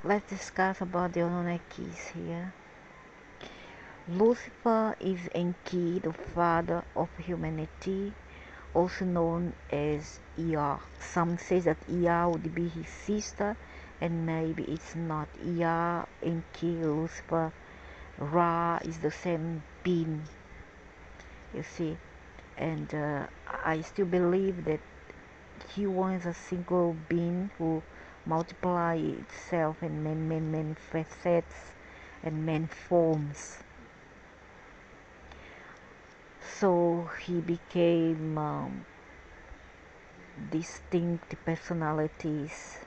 Let's discuss about the Anunnakis here. Lucifer is Enki, the father of humanity, also known as Ea. Some say that Ea would be his sister, and maybe it's not. Ea, Enki, Lucifer, Ra is the same being, you see. And I still believe that he was a single being who multiplied itself in many facets and many forms. So he became distinct personalities,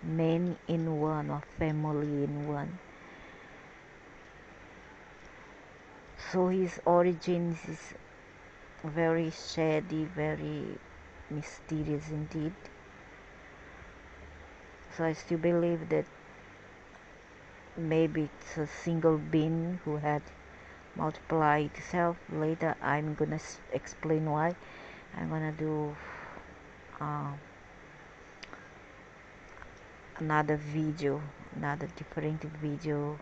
men in one or family in one. So his origins is very shady, very mysterious indeed. So I still believe that maybe it's a single being who had multiplied itself. Later I'm gonna explain why. I'm gonna do uh, another different video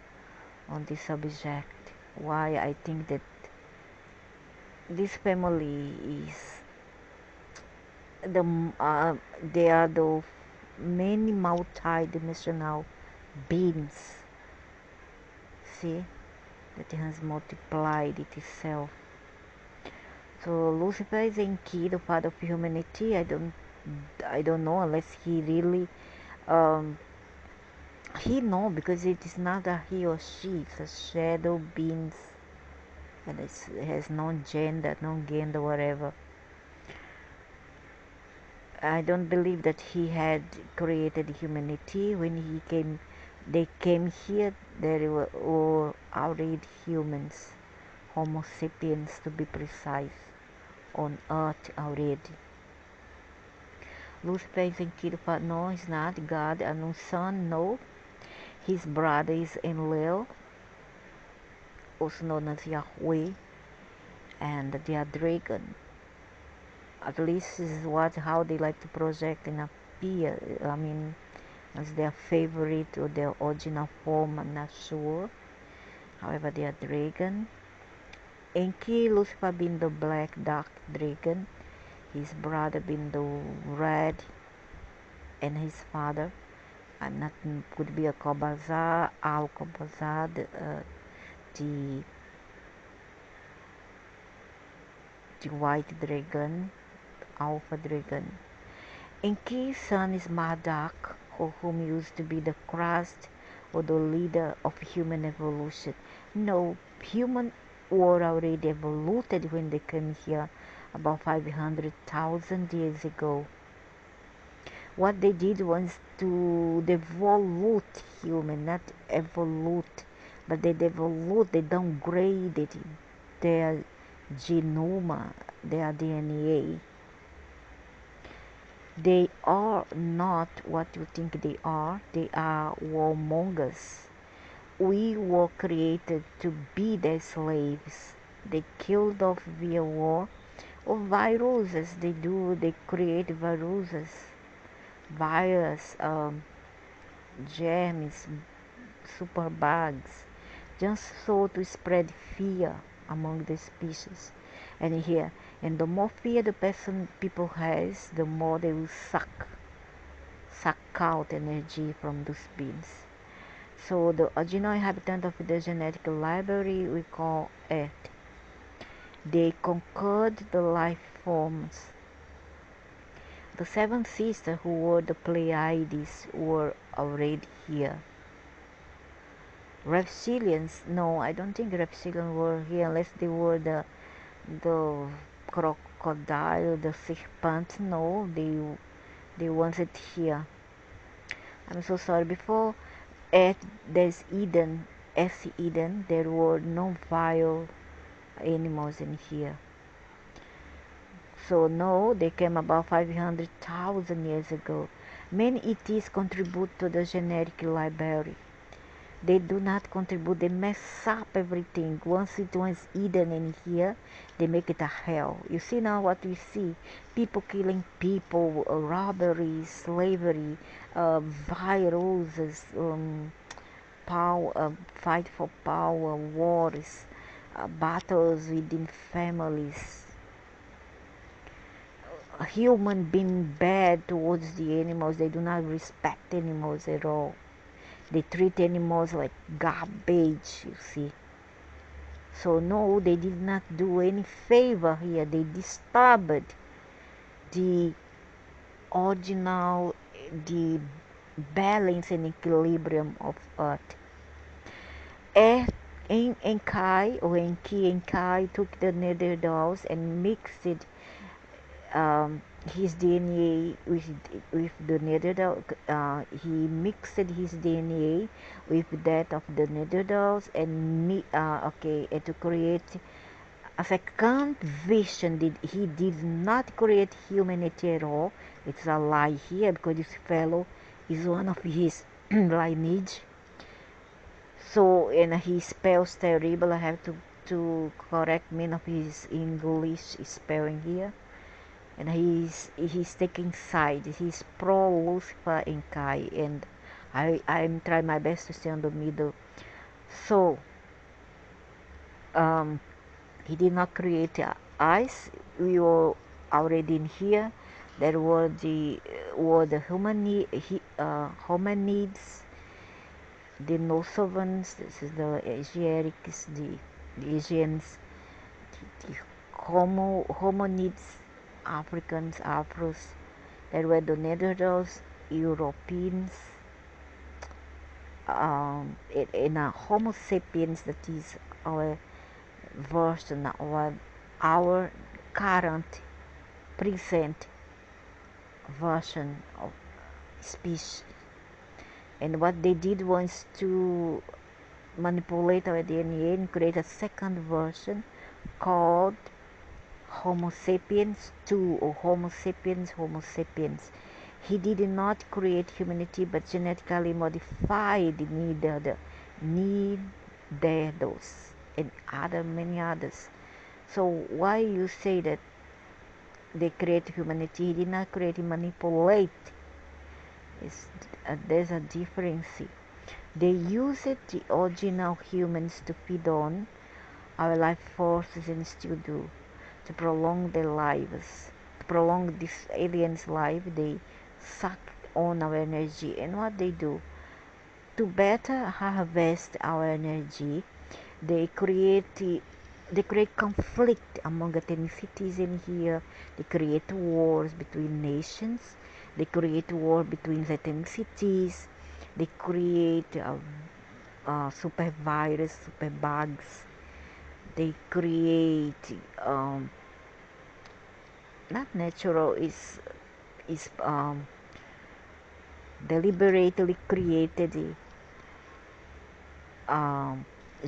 on this subject. Why I think that this family is they are the many multi-dimensional beings. See, that has multiplied itself. So Lucifer is Enki, the father of humanity. I don't know unless he really um, he know, because it is not a he or she. It's a shadow beings, and it has no gender, whatever. I don't believe that he had created humanity. When they came here, there were already humans, Homo sapiens to be precise, on earth already. Lucifer is Enki, no, he's not God. And son, no. His brother is Enlil, also known as Yahweh, and they are dragon. At least this is how they like to project and appear. I mean, as their favorite or their original form, I'm not sure. However, they are dragon. Enki, Lucifer being the black dark dragon, his brother being the red, and his father, I'm not, could be a Kobazar, Al-Kobazar, the white dragon, alpha dragon. Enki's son is Marduk, whom used to be the Christ or the leader of human evolution. No, human were already evoluted when they came here about 500,000 years ago. What they did was to devolute human, not evolute, but they devolute, they downgraded their genome, their DNA. They are not what you think they are. They are warmongers. We were created to be their slaves. They killed off via war or viruses. They create viruses, virus, germs, superbugs, just so to spread fear among the species. And here, and the more fear the people has, the more they will suck out energy from those beings. So the original inhabitant of the genetic library we call Earth. They conquered the life forms. The seven sisters who were the Pleiades were already here. Reptilians, no, I don't think reptilians were here unless they were the crocodile, the serpent. No, they weren't here. I'm so sorry. Before there's Eden, as Eden, there were no vile animals in here. So no, they came about 500,000 years ago. Many ETs contribute to the genetic library. They do not contribute. They mess up everything. Once it was Eden in here, they make it a hell. You see now what we see: people killing people, robbery, slavery, viruses, power, fight for power, wars, battles within families, a human being bad towards the animals. They do not respect animals at all. They treat animals like garbage, you see. So no, they did not do any favor here. They disturbed the original, the balance and equilibrium of earth. Enkai or Enki took the Neanderthals and mixed it, his DNA with the Neanderthal. He mixed his DNA with that of the Neanderthals and to create a second vision. He did not create humanity at all. It's a lie here because this fellow is one of his lineage. So, and he spells terrible. I have to correct many of his English spelling here. And he's taking side. He's pro Lucifer and Kai, and I'm trying my best to stay on the middle. So he did not create eyes. We were already in here. There were the hominids, the Nosovans. This is the Asiatics, the Asians, the hominids, Africans, Afros. There were the Neanderthals, Europeans, in a Homo sapiens, that is our version, or our current, present version of species. And what they did was to manipulate our DNA and create a second version called Homo sapiens 2 or Homo sapiens Homo sapiens. He did not create humanity but genetically modified Neanderthals and many others. So why you say that they create humanity? He did not create, he manipulate. There's a difference. They used the original humans to feed on our life forces and still do, to prolong their lives, to prolong this alien's life. They suck on our energy, and what they do to better harvest our energy, they create conflict among ethnicities in here. They create wars between nations. They create war between ethnicities. They create super virus, super bugs. They create not natural, is deliberately created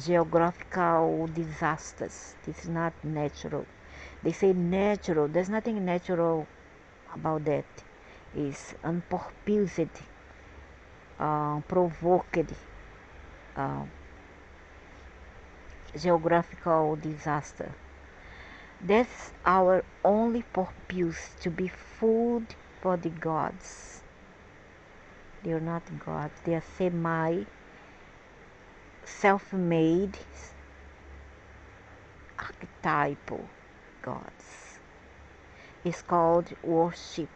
geographical disasters. This is not natural. They say natural. There's nothing natural about that. It's unpurposed, provoked geographical disaster. That's our only purpose, to be food for the gods. They are not gods. They are semi self-made archetypal gods. It's called worship.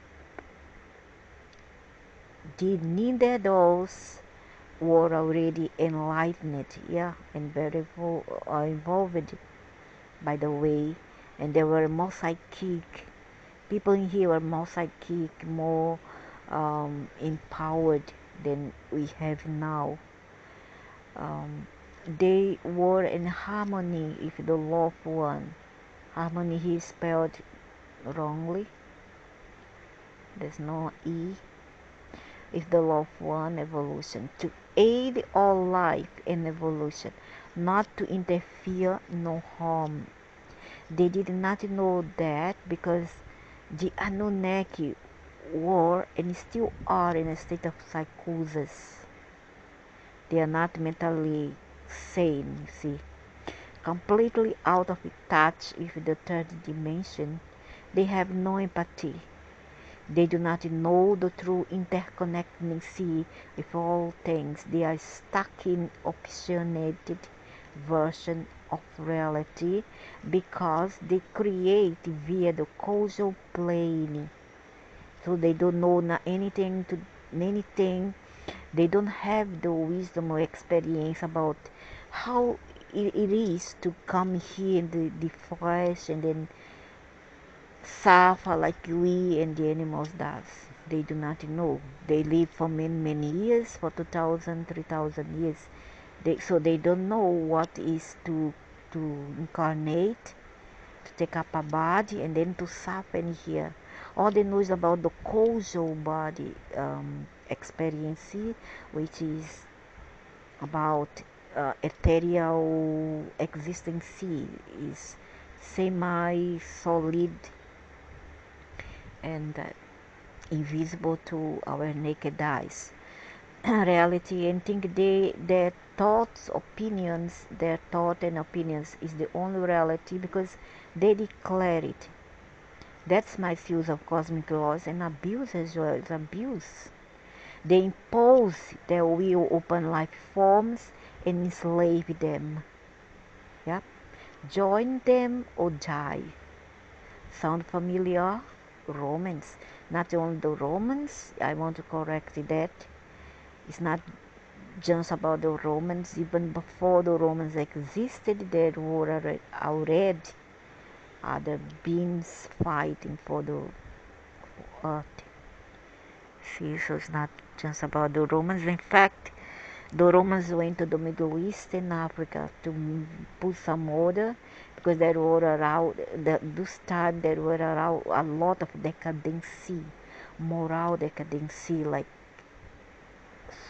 The Neanderthals were already enlightened, and very involved, by the way, and they were more psychic. People in here were more psychic, more empowered than we have now. They were in harmony with the loved one. Harmony here is spelled wrongly. There's no E. With the loved one, evolution. To aid all life in evolution, not to interfere, no harm. They did not know that because the Anunnaki were and still are in a state of psychosis. They are not mentally sane, you see. Completely out of touch with the third dimension. They have no empathy. They do not know the true interconnectedness with all things. They are stuck in opinionated version of reality because they create via the causal plane. So they don't know anything. They don't have the wisdom or experience about how it is to come here in the flesh and then suffer like we and the animals does. They do not know. They live for many years, for 2,000, 3,000 years. So they don't know what is to incarnate, to take up a body and then to suffer in here. All they know is about the causal body experience, which is about ethereal existence, is semi-solid and invisible to our naked eyes. Reality and think their thought and opinions is the only reality because they declare it. That's my views of cosmic laws and abuse as well. It's abuse. They impose their will upon life forms and enslave them. Yep. Join them or die. Sound familiar? Romans. Not only the Romans, I want to correct that. It's not just about the Romans. Even before the Romans existed, there were already other beings fighting for the earth. See, so it's not just about the Romans. In fact, the Romans went to the Middle East and Africa to put some order because there were around this time there were around a lot of decadency, moral decadency, like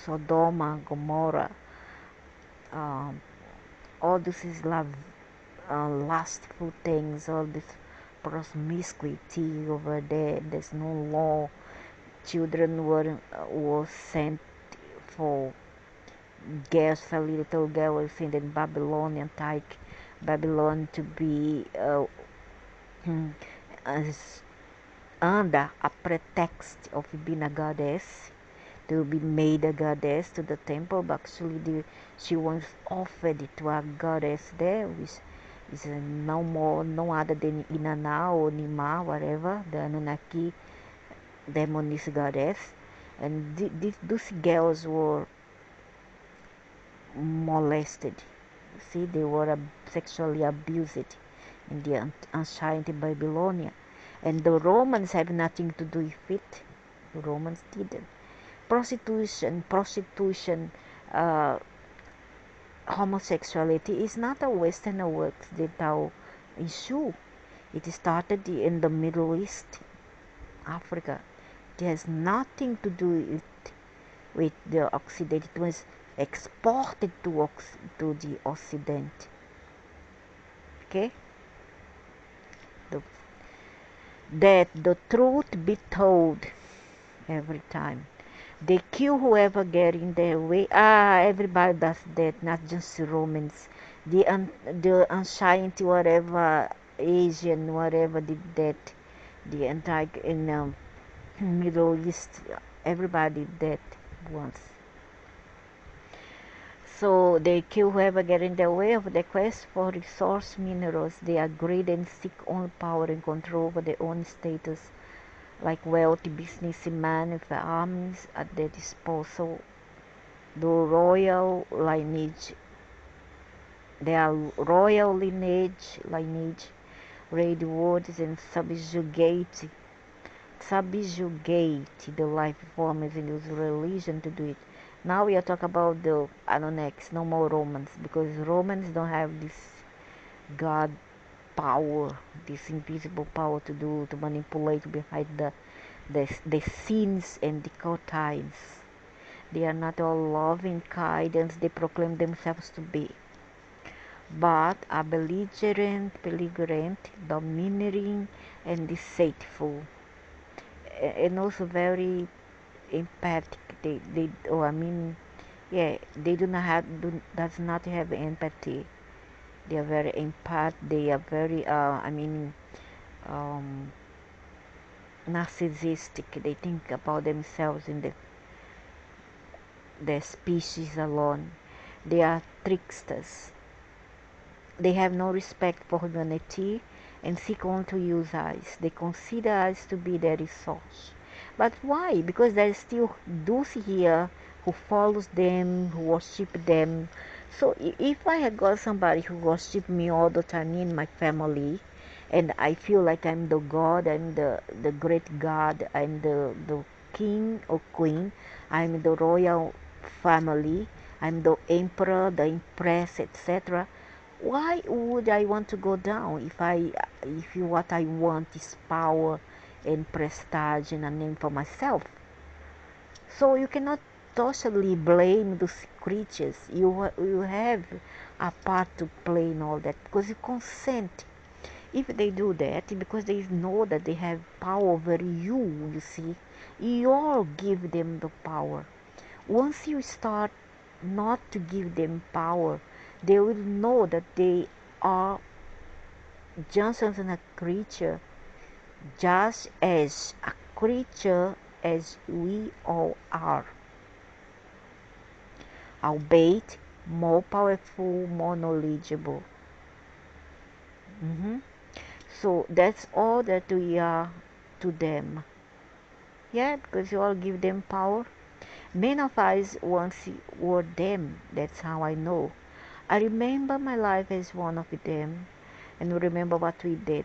Sodoma, Gomorrah. Um, all this is lustful things, all this promiscuity over there. There's no law. Children were sent for girls, a little girl was sent in Babylonian type Babylon to be as under a pretext of being a goddess, to be made a goddess to the temple, but actually she was offered to a goddess there, which is no other than Inanna or Nima, whatever, the Anunnaki demoness goddess. And these girls were molested. See, they were sexually abused in the ancient Babylonia. And the Romans have nothing to do with it. The Romans didn't. Prostitution, uh, homosexuality is not a Western work that our issue. It started in the Middle East, Africa. It has nothing to do with the Occident. It was exported to the Occident. Okay? The, that the truth be told every time. They kill whoever get in their way. Everybody does that, not just Romans. The ancient whatever Asian whatever did that. The entire in Middle East, everybody did that once. So they kill whoever get in their way of the quest for resource minerals. They are greedy and seek only power and control over their own status, like wealthy businessmen with armies at their disposal. The royal lineage, their royal lineage, raid wards and subjugate the life forms and use religion to do it. Now we are talking about the Anunnakis, no more Romans, because Romans don't have this God power, this invisible power to manipulate behind the scenes and the curtains. They are not all loving kindness they proclaim themselves to be, but are belligerent, domineering, and deceitful, and also very empathic. Yeah, they does not have empathy. They are very empath. They are very um, narcissistic. They think about themselves in their species alone. They are tricksters. They have no respect for humanity and seek only to use us. They consider us to be their resource. But why? Because there is still those here who follows them, who worship them. So if I had got somebody who worship me all the time in my family, and I feel like I'm the God, I'm the great God, I'm the king or queen, I'm the royal family, I'm the emperor, the empress, etc. Why would I want to go down if what I want is power and prestige and a name for myself? So you cannot totally blame those creatures. You have a part to play in all that because you consent. If they do that, because they know that they have power over you, you see, you all give them the power. Once you start not to give them power, they will know that they are just as a creature, just as a creature as we all are, albeit more powerful, more knowledgeable. Mhm. So that's all that we are to them. Yeah, because you all give them power. Many of us once were them. That's how I know. I remember my life as one of them, and remember what we did.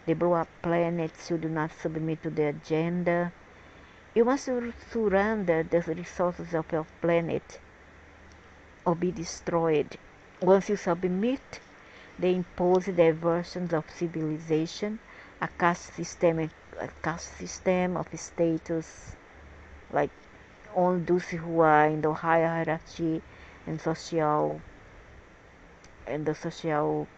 They blew up planets who do not submit to their agenda. You must surrender the resources of your planet or be destroyed. Once you submit, they impose their versions of civilization, a caste system of status, like all those who are in the higher hierarchy and the social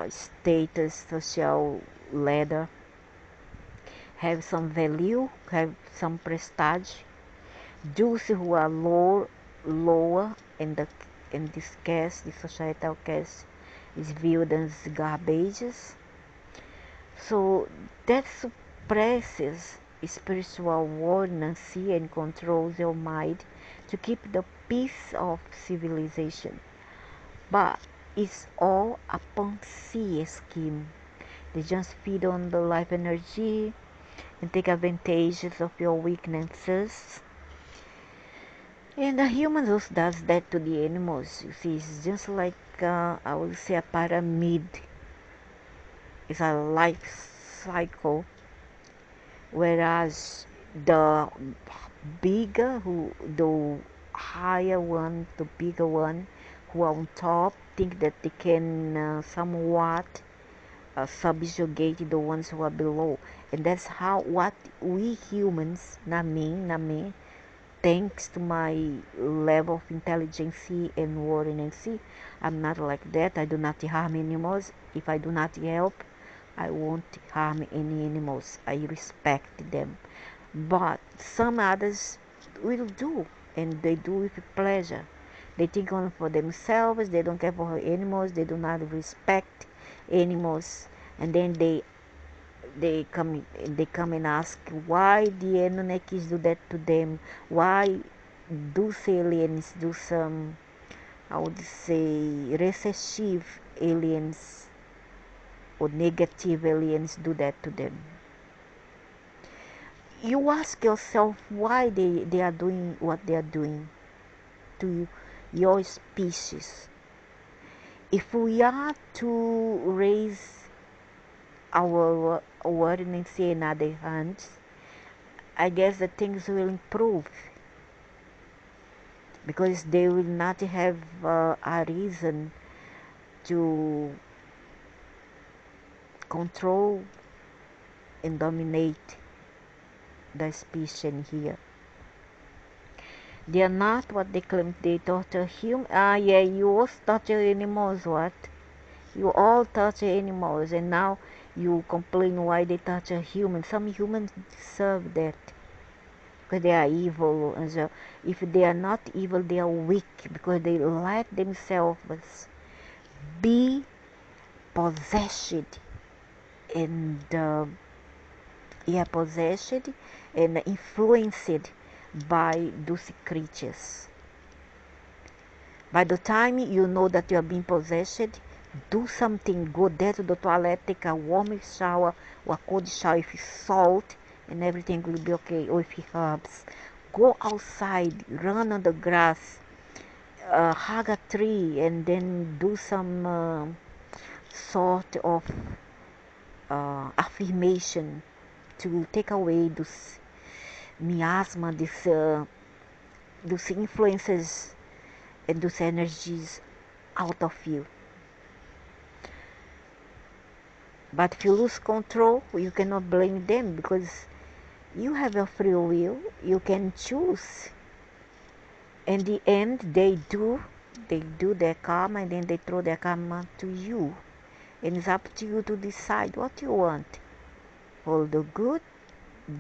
status, social ladder, have some value, have some prestige. Those who are lower in this case, the societal case, is viewed as garbages. So that suppresses spiritual ordinancy and controls your mind to keep the peace of civilization. But it's all a Ponzi scheme. They just feed on the life energy and take advantage of your weaknesses. And the humans also does that to the animals. You see, it's just like I would say a pyramid. It's a life cycle. Whereas the the higher one, the bigger one, who are on top, think that they can somewhat subjugate the ones who are below, and that's how what we humans, not me, thanks to my level of intelligence and awareness, I'm not like that. I do not harm animals. If I do not help, I won't harm any animals. I respect them. But some others will do, and they do with pleasure. They think only for themselves. They don't care for animals. They do not respect animals, and then they come and ask why the Anunnakis do that to them. Why do aliens do some, I would say, recessive aliens or negative aliens do that to them? You ask yourself why they are doing what they are doing to your species. If we are to raise our awareness in other hands, I guess that things will improve because they will not have a reason to control and dominate the species here. They are not what they claim. They torture human. Ah, yeah, you also torture animals. What? You all torture animals, and now you complain why they torture humans. Some humans deserve that. because they are evil. And so if they are not evil, they are weak because they let themselves be possessed and possessed and influenced by those creatures. By the time you know that you are being possessed, do something. Go there to the toilet, take a warm shower or a cold shower with salt, and everything will be okay. Or with herbs. Go outside, run on the grass, hug a tree, and then do some sort of affirmation to take away those miasma, those influences and those energies out of you. But if you lose control, you cannot blame them because you have a free will. You can choose. In the end, they do their karma, and then they throw their karma to you. And it's up to you to decide what you want. For the good,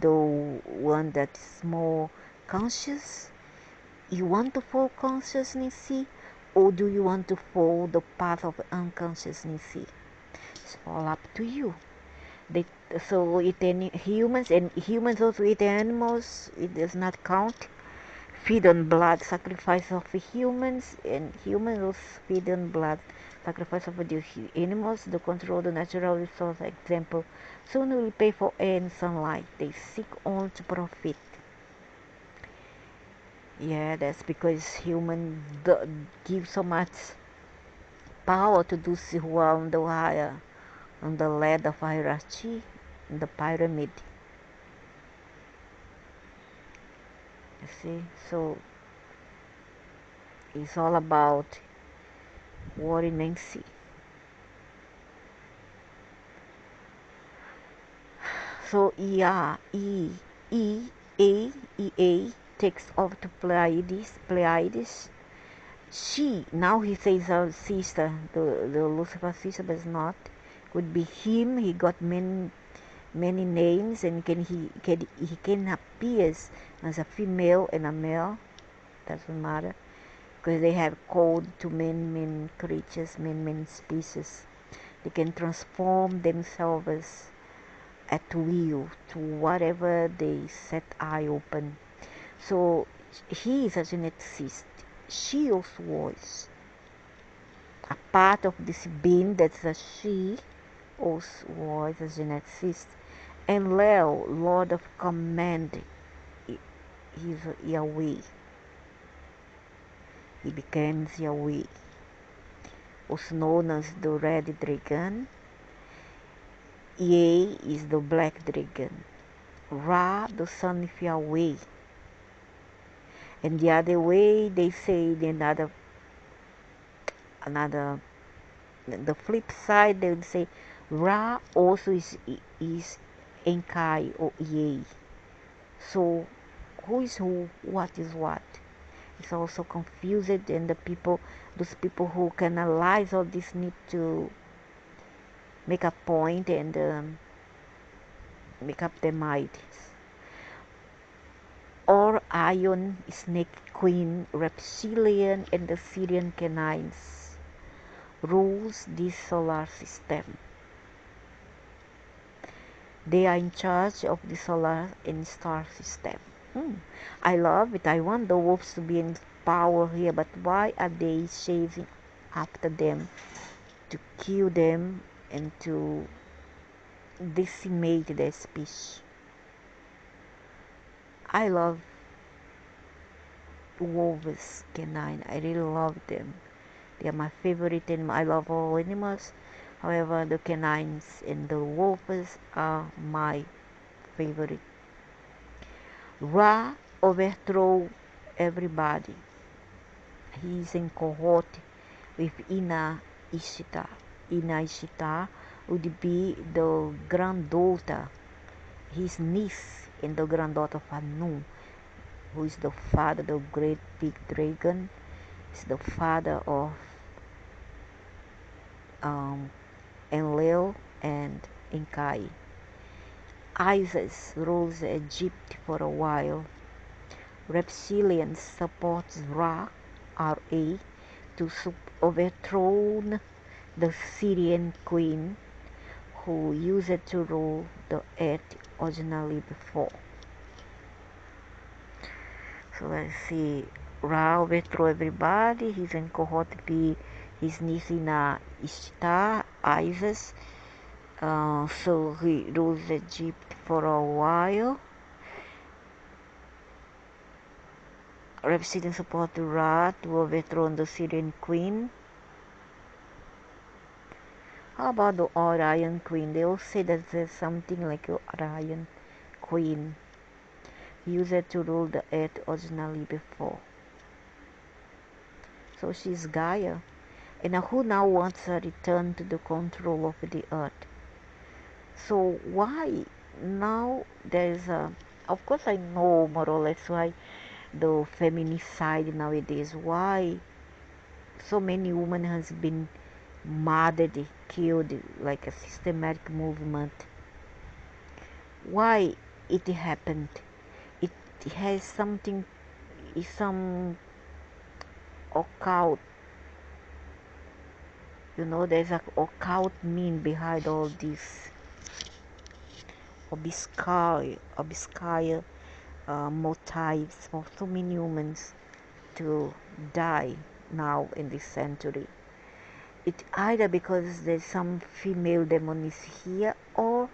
the one that's more conscious, you want to follow consciousness, or do you want to follow the path of unconsciousness? It's all up to you. So eating humans, and humans also eat animals. It does not count. Feed on blood, sacrifice of humans, and humans also feed on blood, sacrifice of the animals to control the natural resource. Example, soon will pay for air and sunlight. They seek only to profit. Yeah, that's because humans give so much power to those who are on the higher, on the ladder of hierarchy, in the pyramid. You see, so it's all about war in Nancy. So Ea takes off to Pleiades. She, now he says our sister, the Lucifer sister, but it's not. Could be him. He got many names, and he can appear as a female and a male. Doesn't matter, because they have code to many creatures, many species. They can transform themselves at will to whatever they set eye open. So he is a geneticist. She also was a part of this being that's a she, also was a geneticist. And Leo, Lord of Command, he's Yahweh. He becomes Yahweh, also known as the Red Dragon. Ye is the Black Dragon. Ra, the son of Yahweh. And the other way, they say another, the flip side, they would say Ra also is Enkai or Ye. So who is who? What is what? It's also confused, and those people who can analyze all this need to make a point and make up their minds. Orion, Snake Queen, Reptilian, and the Syrian Canines rules this solar system. They are in charge of the solar and star system. I love it. I want the wolves to be in power here, but why are they chasing after them to kill them and to decimate their species? I love wolves, canine. I really love them. They are my favorite animal. I love all animals. However, the canines and the wolves are my favorite. Ra overthrew everybody. He is in cohort with Ina Ishtar. Ina Ishtar would be the granddaughter, his niece, and the granddaughter of Anu, who is the father, the great big dragon, is the father of Enlil and Enkai. Isis rules Egypt for a while. Reptilians supports Ra, Ra, to overthrow the Syrian queen who used to rule the earth originally before. So let's see. Ra overthrow everybody. He's in cohort B. His niece Ishtar, Isis. So he rules Egypt for a while. Reptilian support Ra to overthrow the Syrian queen. How about the Orion queen? They all say that there's something like an Orion queen used to rule the earth originally before. So she's Gaia. And who now wants a return to the control of the earth? So why now there's a, of course I know more or less why the feminicide nowadays, why so many women has been murdered, killed, like a systematic movement. Why it happened? It has something, some occult, there's a occult mean behind all this obscure motives for so many humans to die now in this century. It either because there's some female demon is here, or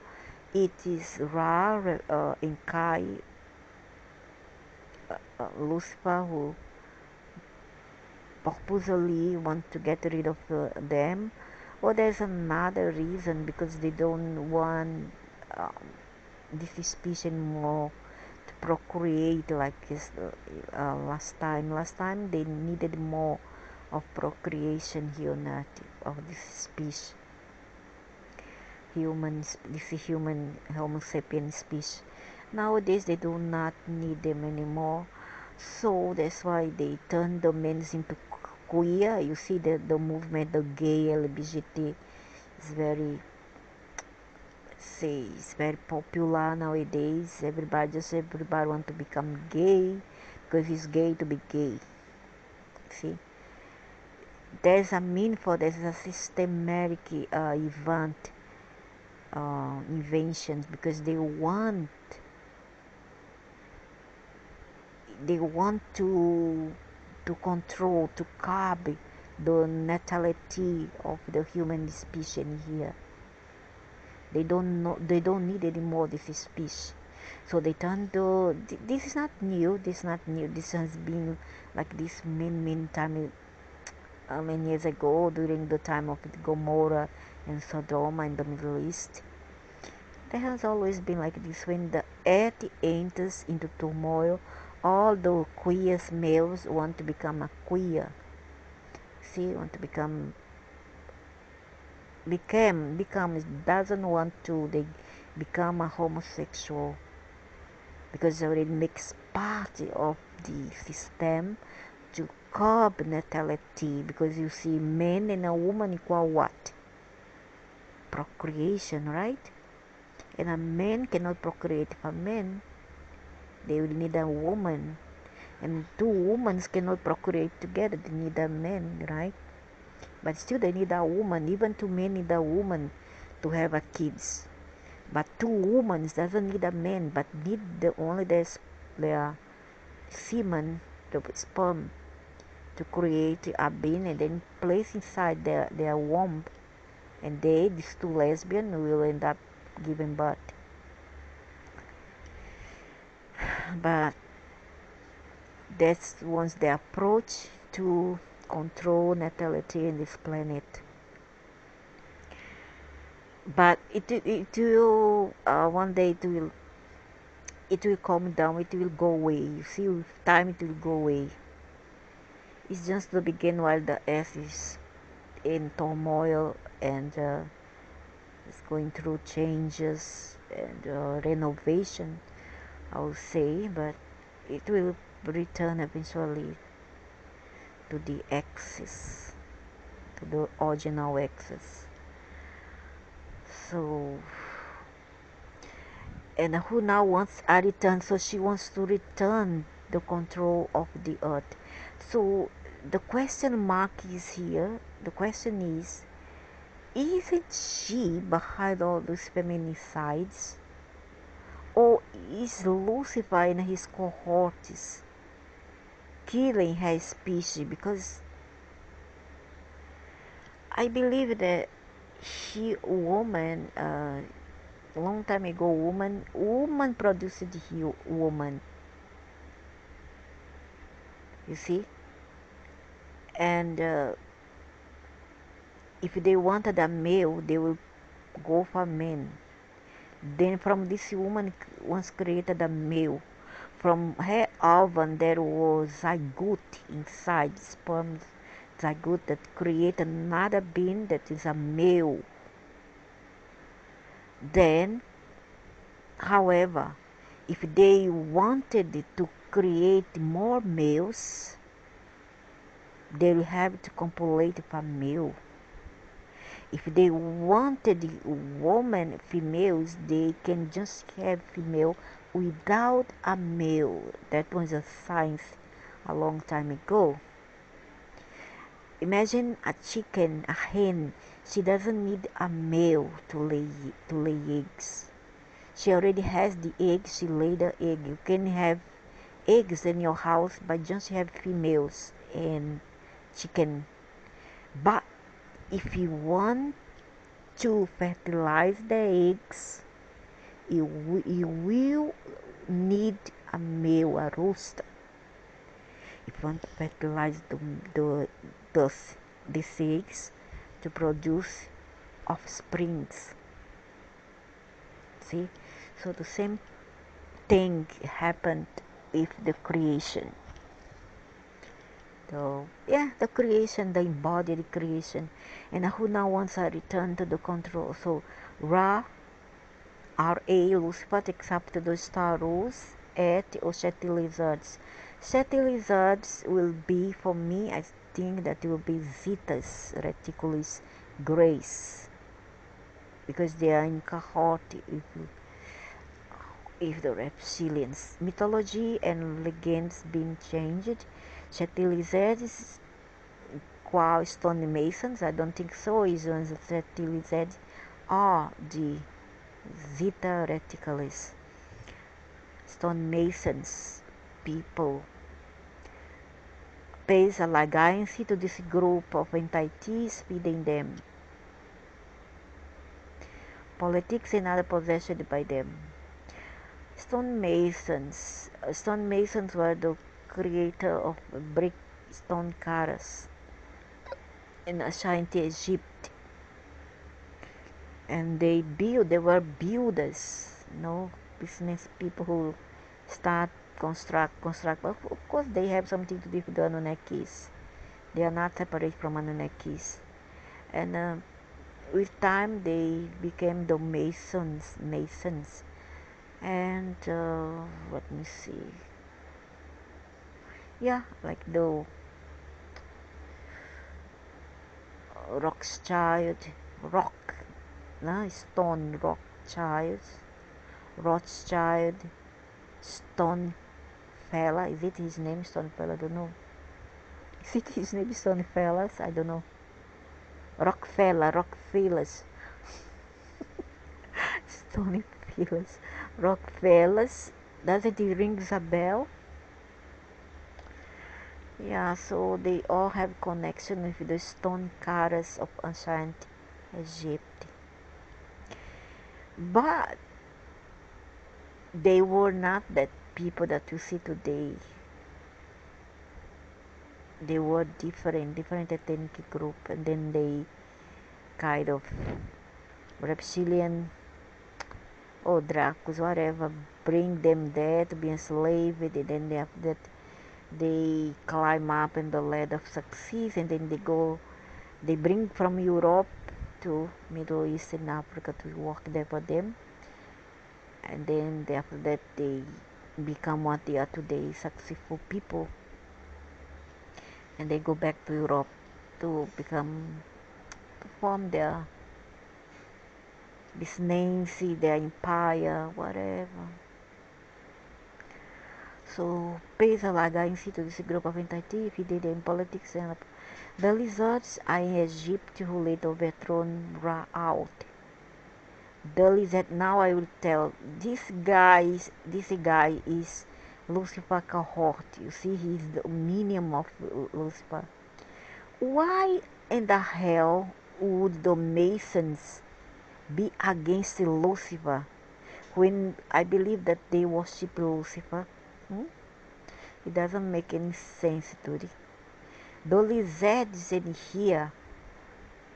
it is Ra and Kai, Lucifer, who purposely want to get rid of them, or there's another reason because they don't want this species more to procreate like this, last time. Last time they needed more of procreation here on earth of this species. This is human Homo sapien species. Nowadays they do not need them anymore, so that's why they turn the men into queer. You see the movement, the gay LGBT is very, it's very popular nowadays. Everybody want to become gay because it's gay to be gay. See, there's a mean for this, a systematic event, inventions, because they want to control, to curb the natality of the human species here. They don't need any more this species, so they turn to, this is not new, this has been like this many time, many years ago, during the time of Gomorrah and Sodom in the Middle East. There has always been like this. When the earth enters into turmoil, all the queer males want to become a queer. See, want to become doesn't want to, they become a homosexual because it already makes part of the system to curb natality, because you see men and a woman equal what? Procreation, right? And a man cannot procreate for men. They will need a woman, and two women cannot procreate together. They need a man, right? But still they need a woman. Even two men need a woman to have a kids. But two women doesn't need a man, but need only their semen, the sperm, to create a being and then place inside their womb. And these two lesbians, will end up giving birth. But that's once the approach to control natality in this planet. But it will one day it will calm down. It will go away. You see, with time it will go away. It's just the beginning while the earth is in turmoil and it's going through changes and renovation, I would say, but it will return eventually to the axis, to the original axis. So, and who now wants a return? So she wants to return the control of the earth. So the question mark is here. The question is, isn't she behind all those feminicides? Or is Lucifer and his cohorts killing her species? Because I believe that she woman, long time ago, woman produced woman. You see, and if they wanted a male, they will go for men. Then from this woman was created a male. From her ovum there was zygote inside, sperm zygote that create another being that is a male. Then, however, if they wanted to create more males, they will have to copulate with a male. If they wanted woman, females, they can just have female without a male. That was a science a long time ago. Imagine a chicken, a hen. She doesn't need a male to lay eggs. She already has the egg. She lay the egg. You can have eggs in your house, but just have females and chicken. But if you want to fertilize the eggs, you will need a male, a rooster. If you want to fertilize these eggs to produce offsprings. See? So the same thing happened with the creation. So yeah, the creation, the embodied creation, and who now wants a return to the control. So Ra, R.A. Lucifer takes up to the star rules at Osheti lizards. Seti lizards will be, for me, I think that it will be Zetas Reticulus Grace, because they are in cohort if the reptilians. Mythology and legends being changed. Seti lizards, qual stonemasons, I don't think so, is one of the Seti lizards are the Zeta Reticulus. Stonemasons people pays allegiance to this group of entities feeding them. Politics and other possession by them. Stonemasons. Stonemasons were the creator of brick stone cutters in ancient Egypt. And they were builders, business people who start, construct. But of course, they have something to do with the Anunnakis. They are not separate from Anunnakis. And with time, they became the Masons. And let me see. Yeah, like the Stone Rothschild, Stone Fella. Is it his name, Stone Fella? I don't know. Is it his name, Stone Fellas? I don't know. Rockefellers. Stone Fellas. Rockefellers. Doesn't it ring a bell? Yeah, so they all have connection with the stone cutters of ancient Egypt. But they were not that people that you see today. They were different ethnic group, and then they kind of reptilian or Dracos, whatever, bring them there to be enslaved, and then after that they climb up in the ladder of success, and then they bring from Europe to Middle East and Africa to work there for them, and then after that they become what they are today, successful people, and they go back to Europe to form their business, their empire, whatever. also pays a larga em situ desse grupo of entity fidel in politics and the lizards are in Egypt who later overthrown Ra-out. The lizard, now I will tell, this guy is Lucifer cohort. You see, he's the minion of Lucifer. Why in the hell would the Masons be against Lucifer when I believe that they worship Lucifer? It doesn't make any sense to it. The lizards in here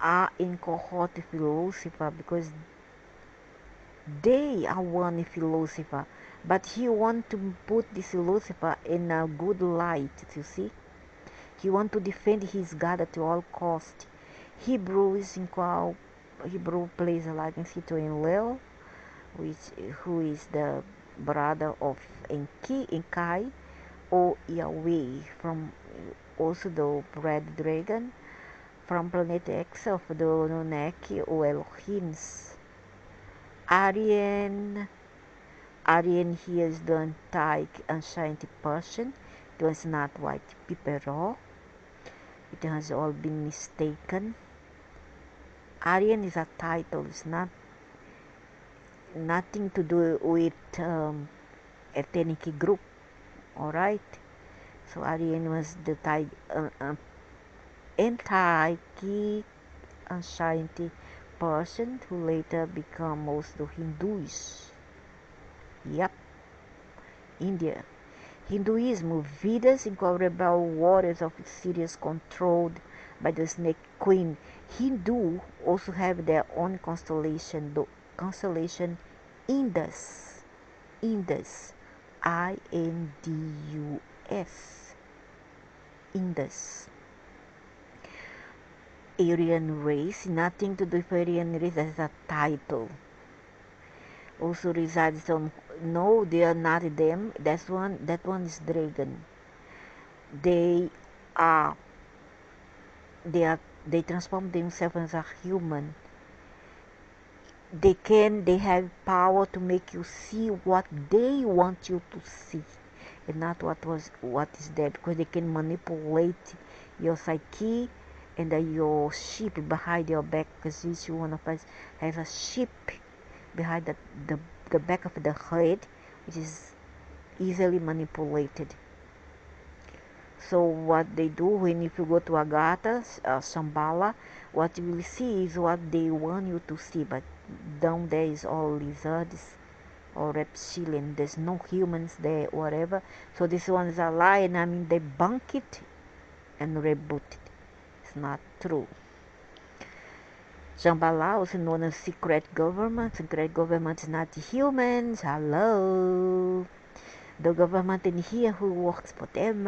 are in cohort with Lucifer because they are one with Lucifer, but he want to put this Lucifer in a good light. You see, he want to defend his God at all cost. Hebrew plays like in situ in Lel, who is the brother of Enkai or Yahweh, from also the red dragon from planet X of the Anunnaki or Elohims. Aryan here is the anti-ancient person. It was not white people at all. It has all been mistaken. Aryan is a title. It's nothing to do with ethnic group. All right. So Aryan was the anti-ancient person who later become also Hindus. Yep. India. Hinduism, Vedas incorporeal waters of Sirius controlled by the snake queen. Hindu also have their own constellation, the constellation Indus. Indus. I-N-D-U-S. Indus. Aryan race, nothing to do with Aryan race as a title. Also resides on, no, they are not them. That one is dragon. They transform themselves as a human. They have power to make you see what they want you to see and not what is there, because they can manipulate your psyche and your sheep behind your back, because each one of us has a sheep behind the back of the head, which is easily manipulated. So what they do, when if you go to Agartha, Shambhala, what you will see is what they want you to see, but down there is all lizards or reptilian. There's no humans there, whatever. So this one is a lie, and I mean they bunk it and reboot it. It's not true. Shambhala, also known as secret government. Secret government is not humans. Hello. The government in here who works for them.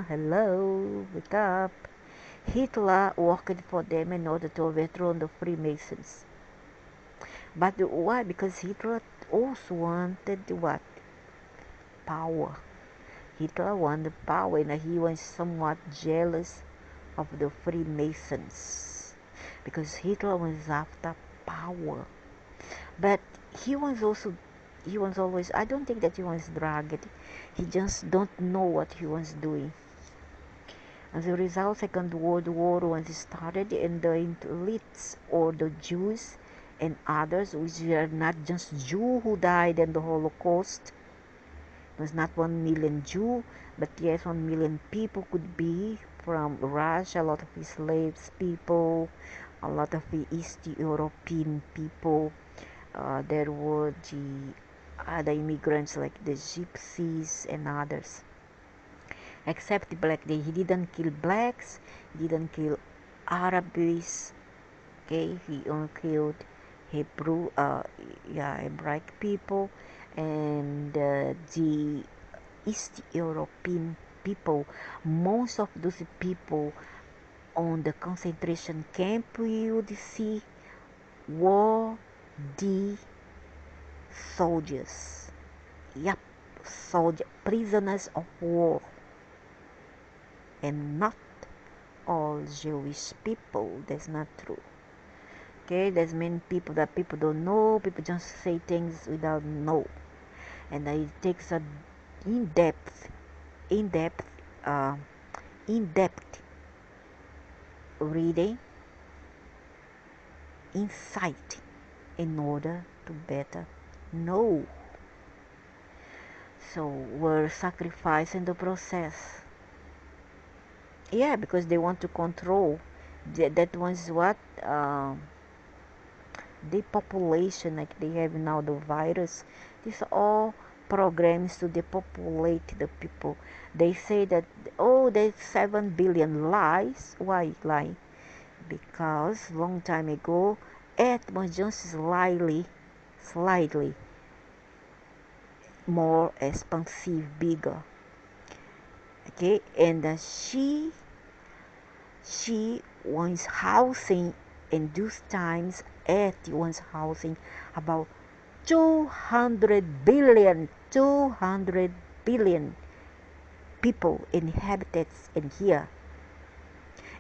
Hello. Wake up. Hitler worked for them in order to overthrow the Freemasons. But why? Because Hitler also wanted what? Power. Hitler wanted power, and he was somewhat jealous of the Freemasons because Hitler was after power. But he was always, I don't think that he was drugged. He just don't know what he was doing. As a result, Second World War was started, and the elites, or the Jews and others, which are not just Jews who died in the Holocaust. It was not 1 million Jews, but yes, 1 million people could be from Russia, a lot of slaves people, a lot of the East European people. There were the other immigrants like the gypsies and others. Except black, he didn't kill blacks, he didn't kill Arabs. Okay, he only killed Hebraic people and the East European people. Most of those people on the concentration camp we would see were the soldiers. Yep, prisoners of war, and not all Jewish people. That's not true. Okay, there's many people that people don't know. People just say things without know, and it takes a in-depth in-depth uh, in-depth reading insight in order to better know. So we're sacrificing the process. Yeah, because they want to control. That was what the population, like they have now the virus. These are all programs to depopulate the people. They say that, oh, there's 7 billion lies. Why lie? Because long time ago, Earth was just slightly more expansive, bigger. Okay, and she was housing in those times. Earth was housing about 200 billion people inhabitants in here.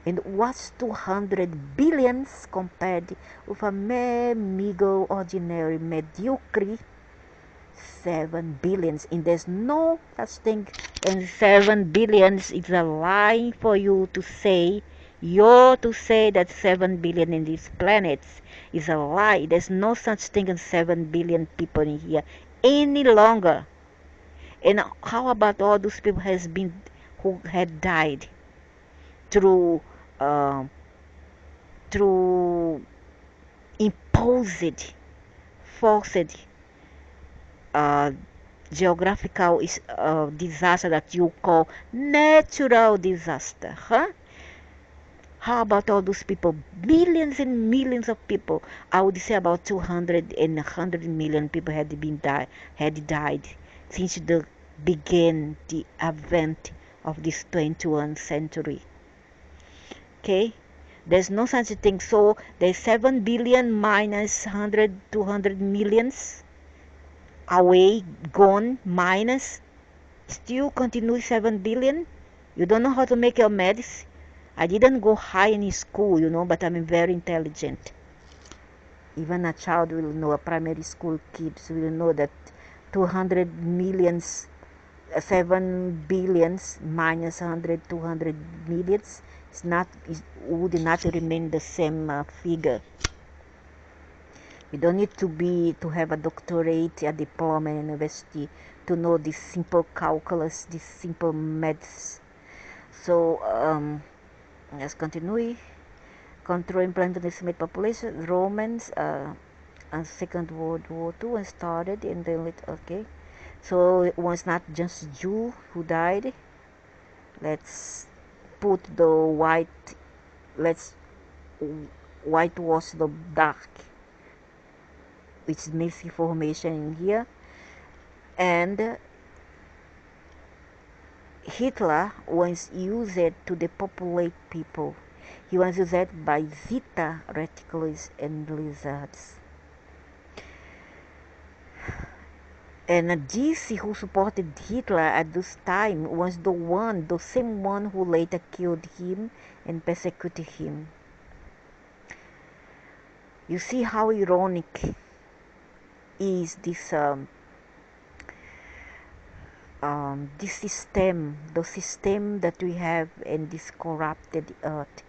And what's 200 billions compared with a mere meager, ordinary, mediocre 7 billions? And there's no such thing in 7 billions. It's a lie for you to say. You're to say that 7 billion in these planets is a lie. There's no such thing as 7 billion people in here any longer. And how about all those people who had died through uh, through imposed, forced uh, geographical disaster that you call natural disaster, huh? How about all those people? Millions and millions of people. I would say about 200 and 100 million people had died since the began the advent of this 21st century. Okay, there's no such a thing. So there's 7 billion minus 100 200 millions away, gone, minus, still continue 7 billion. You don't know how to make your medicine. I didn't go high in school, but I'm very intelligent. Even a child will know, a primary school kids will know that 200 millions, 7 billions minus 100 200 millions would not remain the same figure. You don't need to have a doctorate, a diploma in university to know this simple calculus, this simple maths. So let's continue. Control implanted estimate population. Romans and Second World War II when started in the okay. So it was not just Jew who died. Let's put the white. Let's whitewash the dark, which is misinformation in here. And Hitler was used to depopulate people. He was used by Zeta reticuli and lizards. And this who supported Hitler at this time was the same one who later killed him and persecuted him. You see how ironic is this system, the system that we have in this corrupted earth.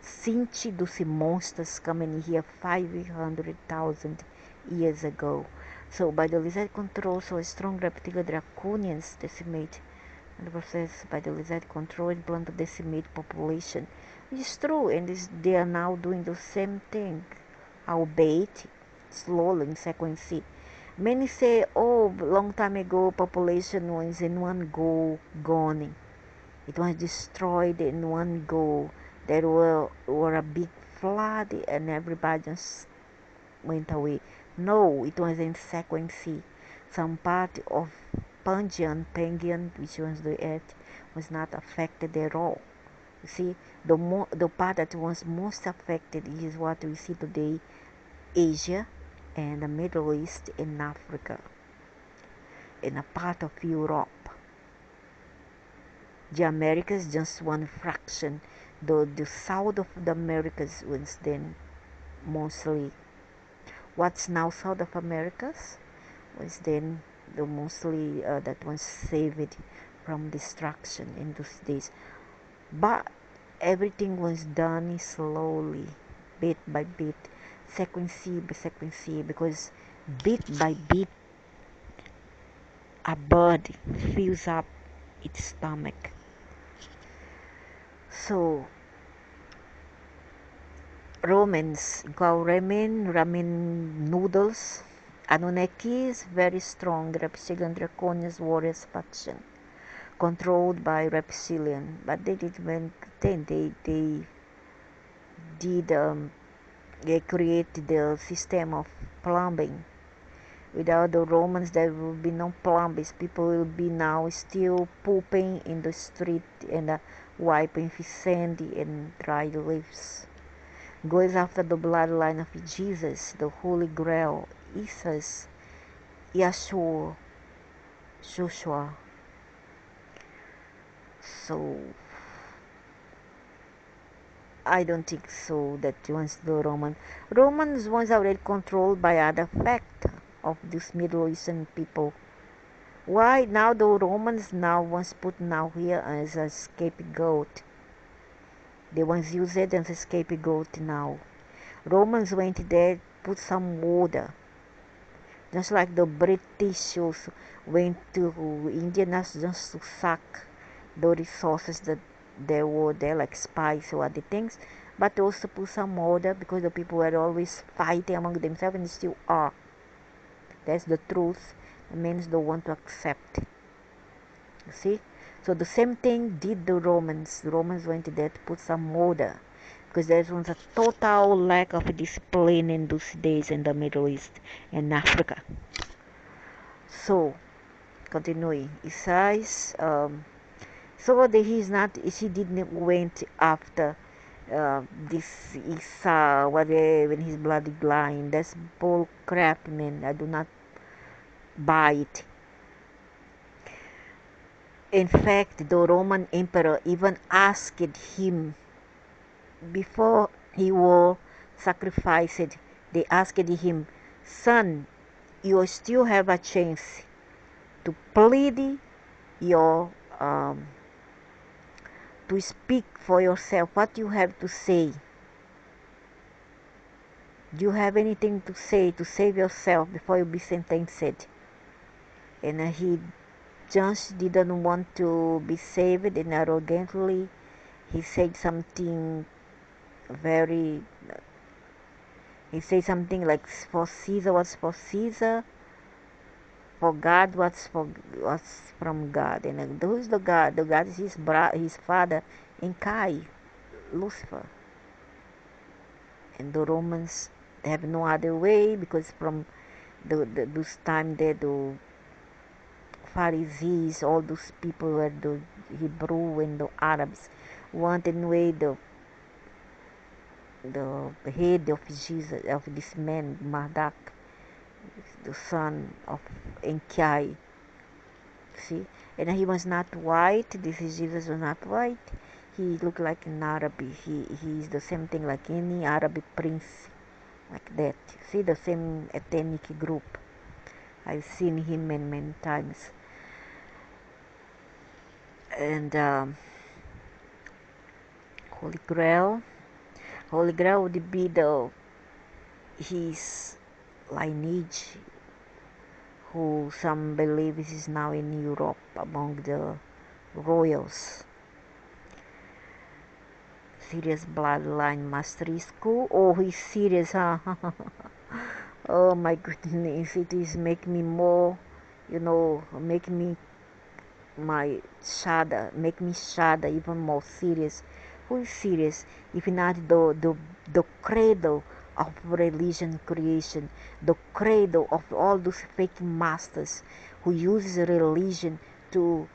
Since those monsters coming here 500,000 years ago. So by the lizard control, so a strong reptilian draconians decimate and the process by the lizard control and plan to decimate population. It's true, and they are now doing the same thing, albeit slowly in sequence. Many say, oh, long time ago population was in one go gone. It was destroyed in one go. There were a big flood and everybody just went away. No, it was in sequence. Some part of Pangean, which was the earth, was not affected at all. You see, the part that was most affected is what we see today, Asia and the Middle East and Africa, and a part of Europe. The Americas just one fraction. The south of the Americas was then mostly what's now South of Americas was then the mostly that was saved from destruction in those days. But everything was done slowly, bit by bit, sequence by sequence, because bit by bit a bird fills up its stomach. So Romans, ikaw ramen noodles. Anunnaki is very strong reptilian draconian warriors faction, controlled by reptilian, but they did when they did they created the system of plumbing. Without the Romans, there will be no plumbing. People will be now still pooping in the street and wiping with sandy and dry leaves. Goes after the bloodline of Jesus, the Holy Grail, Jesus, Yeshua, Joshua. So I don't think so that once the Romans was already controlled by other fact of these Middle Eastern people. Why now the Romans now wants put now here as a scapegoat? They once use it as a scapegoat now. Romans went there, put some order. Just like the British also went to India just to suck the resources that there were there, like spice or other things, but also put some order because the people were always fighting among themselves and still are. That's the truth. It means they want to accept. You see? So the same thing did the Romans. The Romans went there to put some order because there was a total lack of discipline in those days in the Middle East and Africa. So, continuing, it says, so that he didn't went after this Esau, whatever, when his bloody line. That's bull crap, man. I do not buy it. In fact, the Roman emperor even asked him before he was sacrificed. They asked him, "Son, you still have a chance to plead your to speak for yourself. What you have to say? Do you have anything to say to save yourself before you be sentenced?" And he just didn't want to be saved, and arrogantly he said something very. He said something like, "For Caesar what's for Caesar, for God what's from God." And who's the God? The God is his father, Enkai, Lucifer. And the Romans have no other way, because from those time there, the Pharisees, all those people were the Hebrew and the Arabs, wanted anyway the head of Jesus, of this man Marduk, the son of Enkai. See, and he was not white. This is Jesus was not white. He looked like an Arab. He is the same thing like any Arabic prince, like that. See, the same ethnic group. I've seen him many times. And Holy Grail would be his lineage, who some believe is now in Europe among the royals. Serious bloodline mastery school. Oh, he's serious, huh? Oh my goodness, it is make me more, make me shudder even more serious. Who is serious if not the cradle of religion creation, the cradle of all those fake masters who uses religion to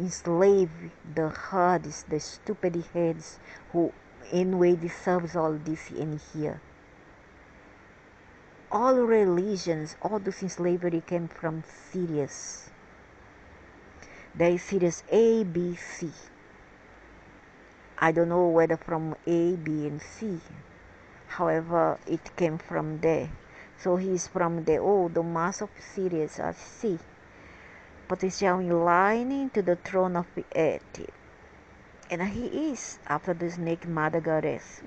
enslave the hearts, the stupid heads, who anyway deserves all this in here. All religions, all those in slavery came from Sirius. There is Sirius A, B, C. I don't know whether from A, B, and C. However, it came from there. So he is from the mass of Sirius are C. potential in line to the throne of Eti. And he is after the snake mother goddess.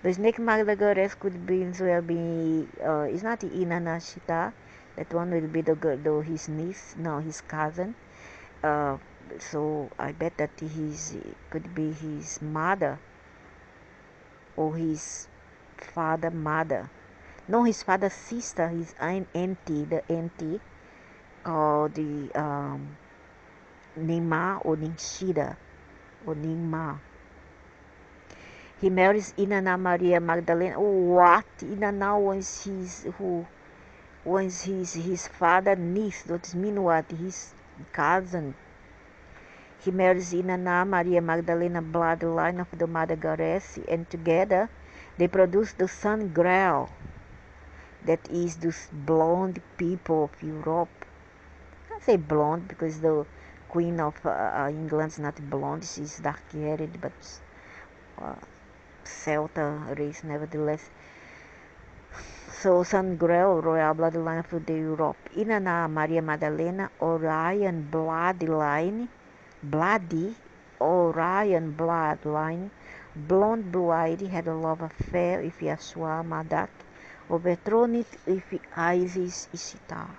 The snake mother goddess could be as well be it's not Inanashita. That one will be the his niece, no, his cousin. Uh, so I bet that he's could be his mother or his father mother. No, his father's sister, his auntie, the auntie called the Nima or Ninshida or Nima. He marries Inanna Maria Magdalena. What? Inanna was his father niece. That mean what? His cousin. He marries Inanna Maria Magdalena, bloodline of the Mother Goddess, and together they produce the son Grail. That is those blonde people of Europe. I say blonde because the Queen of England is not blonde. She's dark-haired, but uh, Celta race nevertheless. So San Grail, royal bloodline of the Europe. Inanna Maria Magdalena, Orion bloodline, bloody Orion bloodline, blonde blue-eyed, had a love affair with Yeshua Madak, overthrown it with Isis Ishtar.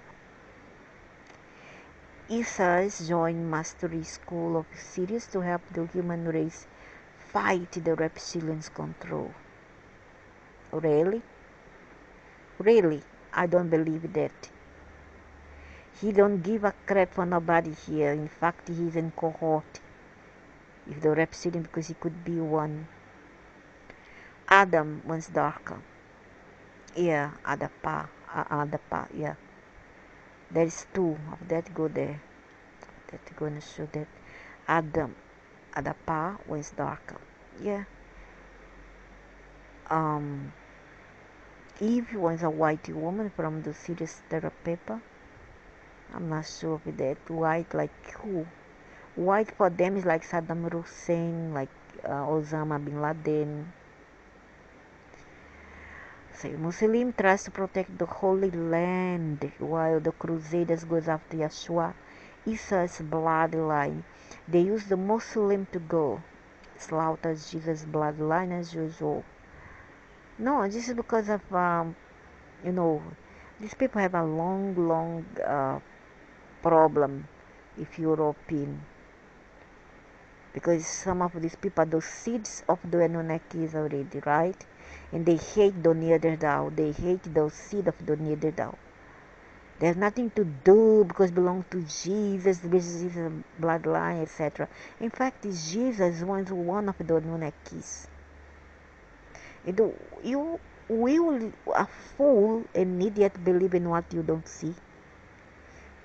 Isis joined Mastery School of Sirius to help the human race fight the reptilians' control. Really? Really? I don't believe that. He don't give a crap for nobody here. In fact, he's in cohort with the reptilian because he could be one. Adam was darker. Yeah, Adapa, yeah. There is two of that go there. That gonna show that Adam, Adapa was darker. Yeah. Eve was a white woman from the Sirius paper. I'm not sure of that. White like who? White for them is like Saddam Hussein, like Osama bin Laden. So Muslim tries to protect the Holy Land while the Crusaders goes after Yeshua, Isa's bloodline. They use the Muslim to go slaughter Jesus' bloodline as usual. No, this is because of you know, these people have a long problem with European, because some of these people are the seeds of the Anunnakis already, right? And they hate the Neanderthal. They hate the seed of the Neanderthal. They have nothing to do because belong to Jesus, Jesus bloodline, etc. In fact, Jesus was one of the Anunnakis. You will a fool and idiot believe in what you don't see.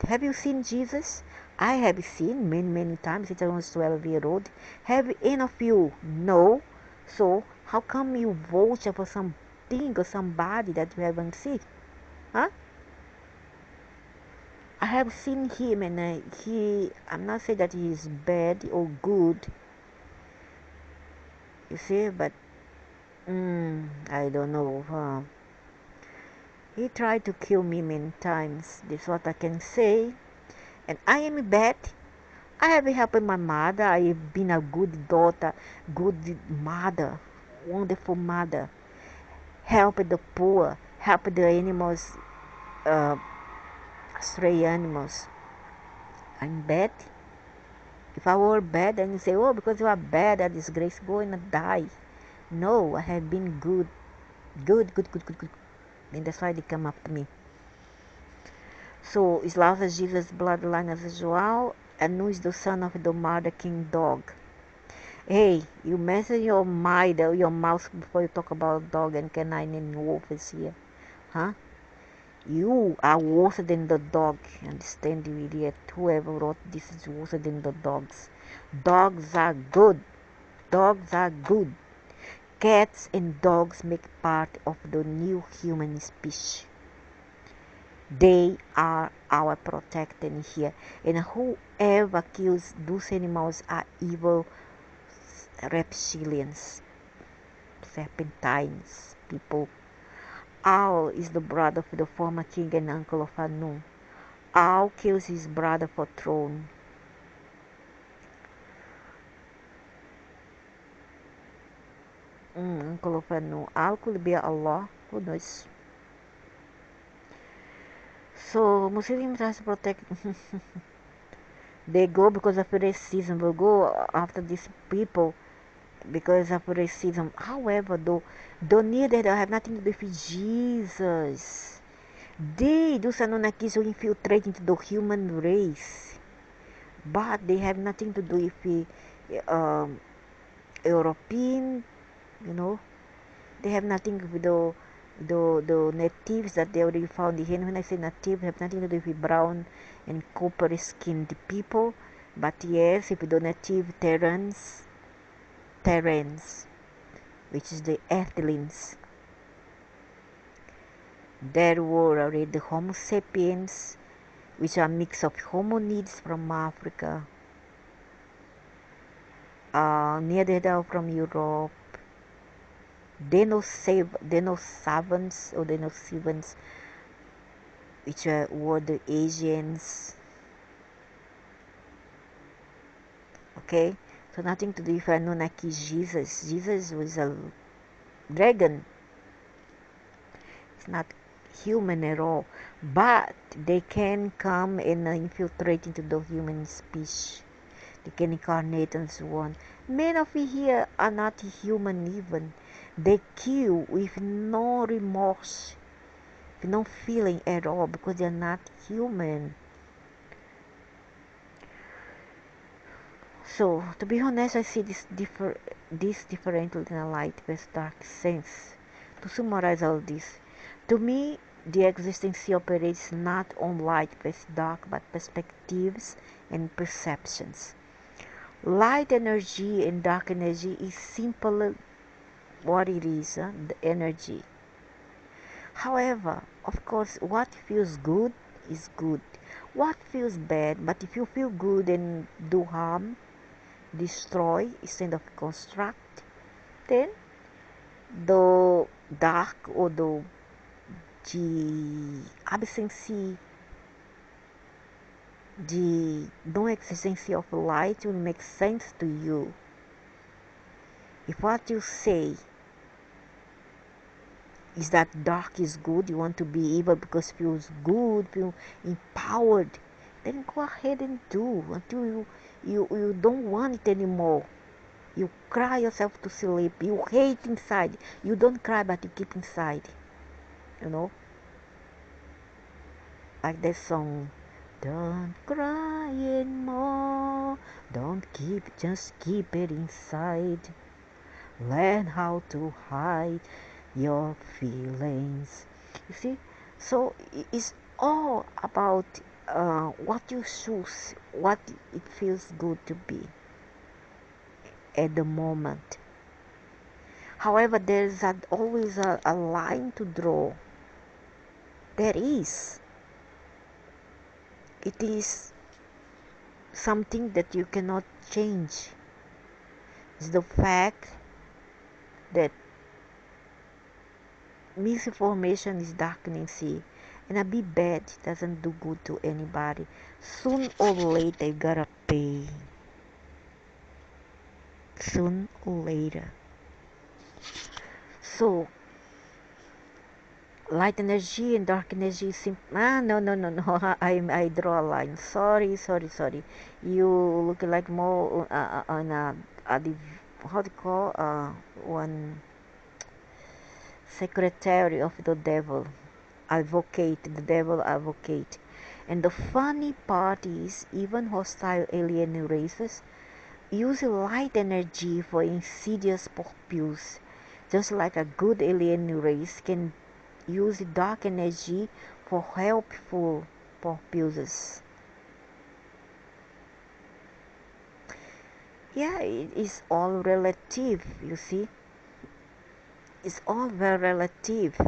Have you seen Jesus? I have seen many times since I was 12 years old. Have any of you? No. So how come you vouch for something or somebody that you haven't seen? Huh? I have seen him, and I'm not saying that he is bad or good. You see, but I don't know. He tried to kill me many times. That's what I can say. And I am bad. I have helped my mother. I have been a good daughter, good mother, wonderful mother. Help the poor, help the animals, uh, stray animals. I'm bad. If I were bad, then you say, oh, because you are bad, that disgrace, go and die. No, I have been good. Good. And that's why they come after me. So, slaughter Jesus' bloodline as usual, and who is the son of the mother king dog. Hey, you measure your mind, your mouth before you talk about dog and canine and wolves here. Huh? You are worse than the dog. Understand, you idiot? Whoever wrote this is worse than the dogs. Dogs are good. Dogs are good. Cats and dogs make part of the new human species. They are our protector here. And whoever kills those animals are evil reptilians, serpentines, people. Owl is the brother of the former king and uncle of Anu. Al kills his brother for throne. Kalau no Al could be Allah, who knows? So Muslims has to protect. They go because of racism. Will go after these people because of racism. However, though, don't need that have nothing to do with Jesus. They, those Anunnakis, who infiltrate into the human race, but they have nothing to do with the European. You know, they have nothing with the natives that they already found here. When I say native, have nothing to do with brown and copper skinned people. But yes, if the native Terrans, which is the Earthlings, there were already the Homo sapiens, which are a mix of hominids from Africa, Neanderthal from Europe, Denisovans or Denisovans, which were the Asians. Okay, so nothing to do with Anunnaki Jesus. Jesus was a dragon. It's not human at all, but they can come and infiltrate into the human species. They can incarnate and so on. Men of here are not human even. They kill with no remorse, with no feeling at all, because they're not human. So, to be honest, I see this differently in a light with dark sense. To summarize all this, to me, the existence operates not on light with dark, but perspectives and perceptions. Light energy and dark energy is simple what it is, the energy. However, of course, what feels good is good. What feels bad, but if you feel good and do harm, destroy instead of construct, then the dark or the absence, the non-existence of light will make sense to you. If what you say is that dark is good, you want to be evil because it feels good, feel empowered, then go ahead and do until you don't want it anymore. You cry yourself to sleep. You hate inside. You don't cry, but you keep inside. You know? Like that song. Don't cry anymore. Don't keep, just keep it inside. Learn how to hide your feelings. You see? So it's all about what you choose, what it feels good to be at the moment. However, there is always a line to draw. There is. It is something that you cannot change. It's the fact that misinformation is darkening sea, and a bit bad doesn't do good to anybody. Soon or later, you gotta pay. Soon or later. So, light energy and dark energy no, I draw a line. Sorry. You look like more on how do you call one secretary of the devil, the devil advocate. And the funny part is, even hostile alien races use light energy for insidious purpose, just like a good alien race can use dark energy for helpful purposes. Yeah, it is all relative, you see. It's all very relative.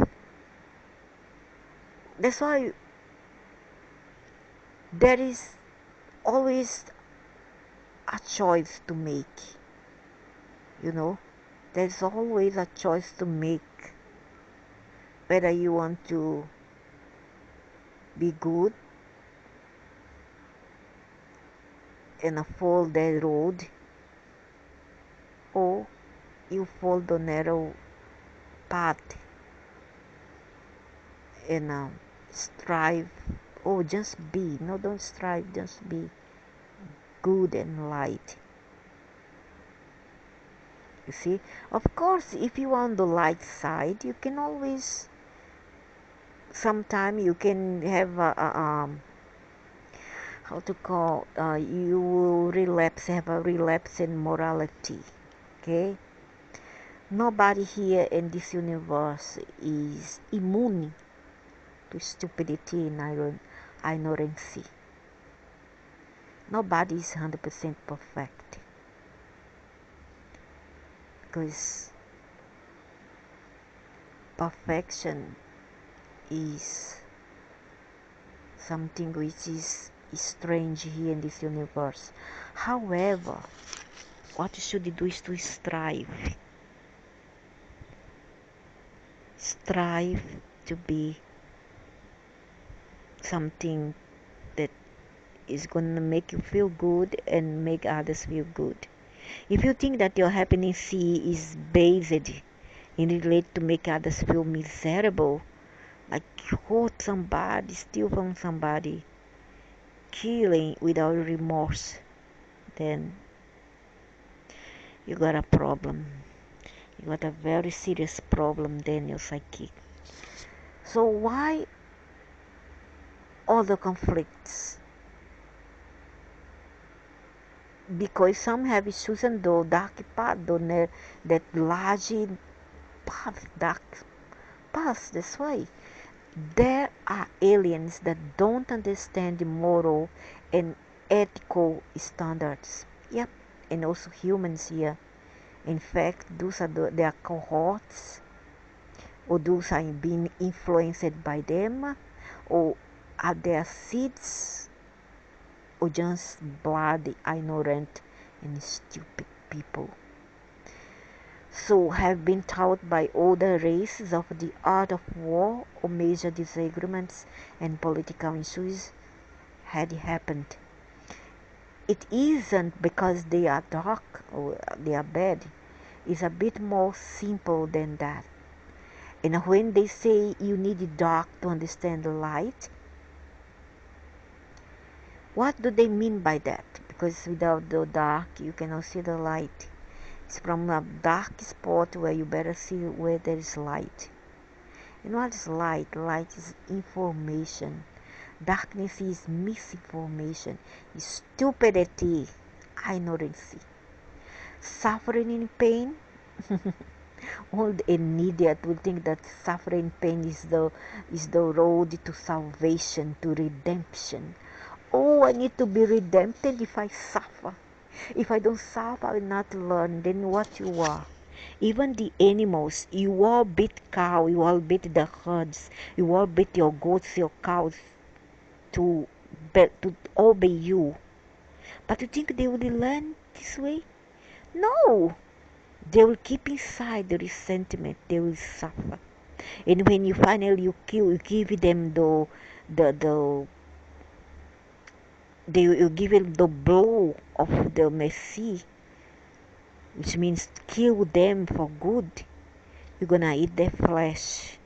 That's why there is always a choice to make. You know, there's always a choice to make, whether you want to be good in a full dead road, or you follow the narrow path and strive, or just be. No, don't strive, just be good and light. You see, of course, if you are on the light side, you can always, sometime you can have how to call, you will relapse, have a relapse in morality. Okay, nobody here in this universe is immune to stupidity and ignorancy. Nobody is 100% perfect, because perfection is something which is strange here in this universe. However, what you should do is to strive to be something that is gonna make you feel good and make others feel good. If you think that your happiness is based in relate to make others feel miserable, like hurt somebody, steal from somebody, killing without remorse, then you got a problem. You got a very serious problem then, your psychic. So why all the conflicts? Because some have chosen the dark path, that large path, dark path. That's why there are aliens that don't understand the moral and ethical standards. Yep, and also humans here. In fact, those are their cohorts, or those are being influenced by them, or are their seeds, or just bloody, ignorant, and stupid people. So have been taught by older races of the art of war, or major disagreements and political issues had happened. It isn't because they are dark or they are bad. It's a bit more simple than that. And when they say you need the dark to understand the light, what do they mean by that? Because without the dark, you cannot see the light. It's from a dark spot where you better see where there is light. And what is light? Light is information. Darkness is misinformation, is stupidity, ignorancy, suffering and pain. All an idiot will think that suffering pain is the road to salvation, to redemption. Oh, I need to be redempted if I suffer. If I don't suffer, I will not learn. Then what you are? Even the animals, you all beat cow, you all beat the herds, you all beat your goats, your cows to obey you. But you think they will learn this way? No. They will keep inside the resentment. They will suffer. And when you finally you give them you give them the blow of the mercy, which means kill them for good. You're gonna eat their flesh,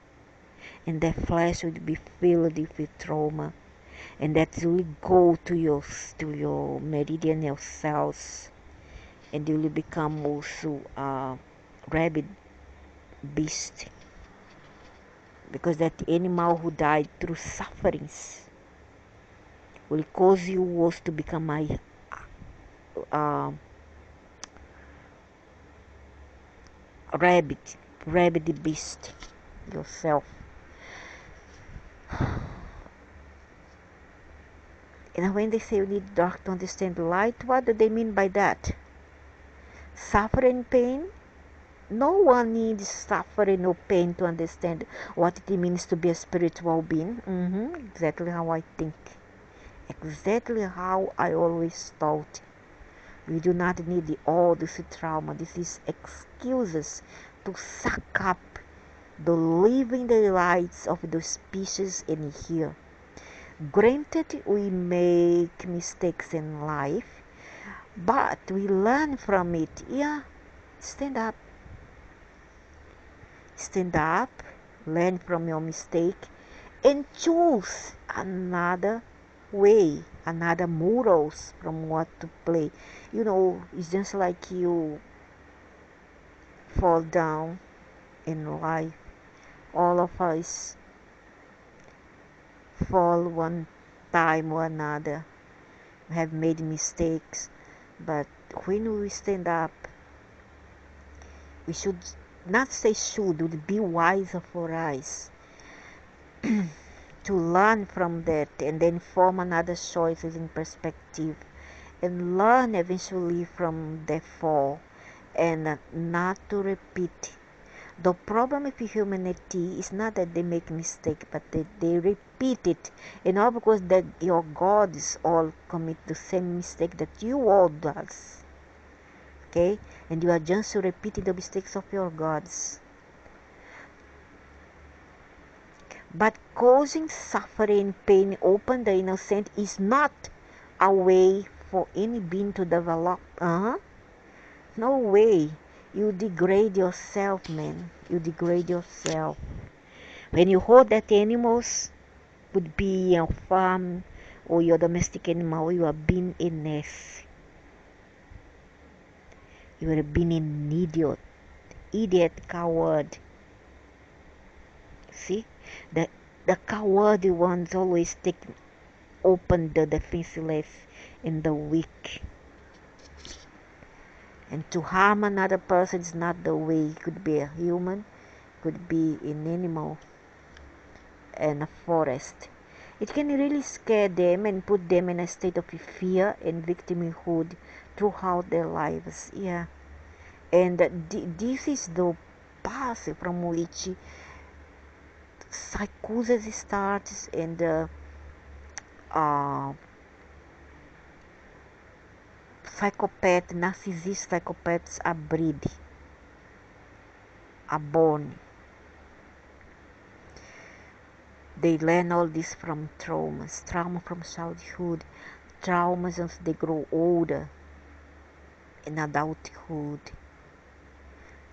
and their flesh will be filled with trauma, and that will go to your meridian cells, and you will become also a rabid beast, because that animal who died through sufferings will cause you also to become a rabid beast yourself. And when they say you need dark to understand light, what do they mean by that? Suffering, pain? No one needs suffering or pain to understand what it means to be a spiritual being. Exactly how I think. Exactly how I always thought. We do not need all this trauma. This is excuses to suck up the living delights of the species in here. Granted, we make mistakes in life. but we learn from it. Yeah, stand up. Stand up, learn from your mistake, and choose another way, another morals from what to play. It's just like you fall down in life. All of us fall one time or another. We have made mistakes, but when we stand up, we should not say should, would be wiser for us to learn from that and then form another choices in perspective and learn eventually from the fall and not to repeat. The problem with humanity is not that they make mistake, but that they repeat it. And all because that your gods all commit the same mistake that you all does. Okay? And you are just repeating the mistakes of your gods. But causing suffering, pain, open the innocent is not a way for any being to develop. No way. You degrade yourself, man. You degrade yourself. When you hold that animals, would be your farm or your domestic animal, you are being a nest. You are being an idiot, coward. See, the cowardly ones always open the defenseless and the weak. And to harm another person is not the way. It could be a human, could be an animal, and a forest. It can really scare them and put them in a state of fear and victimhood throughout their lives. Yeah. And this is the path from which psychosis starts and narcissist psychopaths are born. They learn all this from trauma from childhood, traumas as they grow older in adulthood,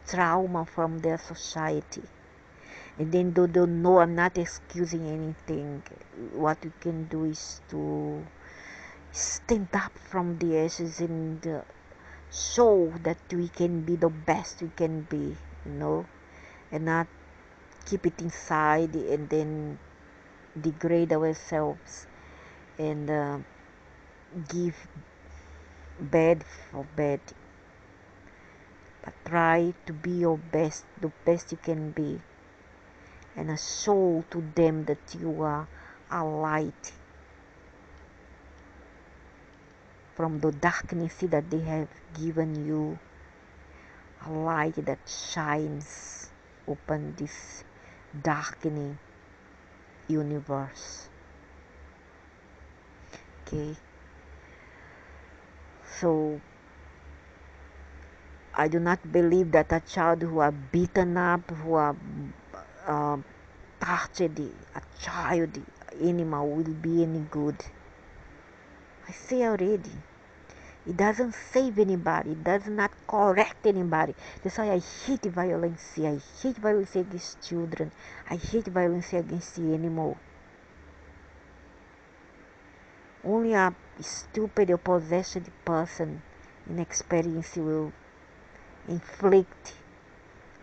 trauma from their society. And then they don't know, I'm not excusing anything. What you can do is to stand up from the ashes and show that we can be the best we can be, and not keep it inside and then degrade ourselves and give bad for bad. But try to be your best, the best you can be, and show to them that you are a light from the darkness that they have given you, a light that shines upon this darkening universe. Okay, so I do not believe that a child who are beaten up, who are tortured, a child animal will be any good. I say already, it doesn't save anybody, it does not correct anybody. That's why I hate violence. I hate violence against children. I hate violence against the animal. Only a stupid or possessed person in experience will inflict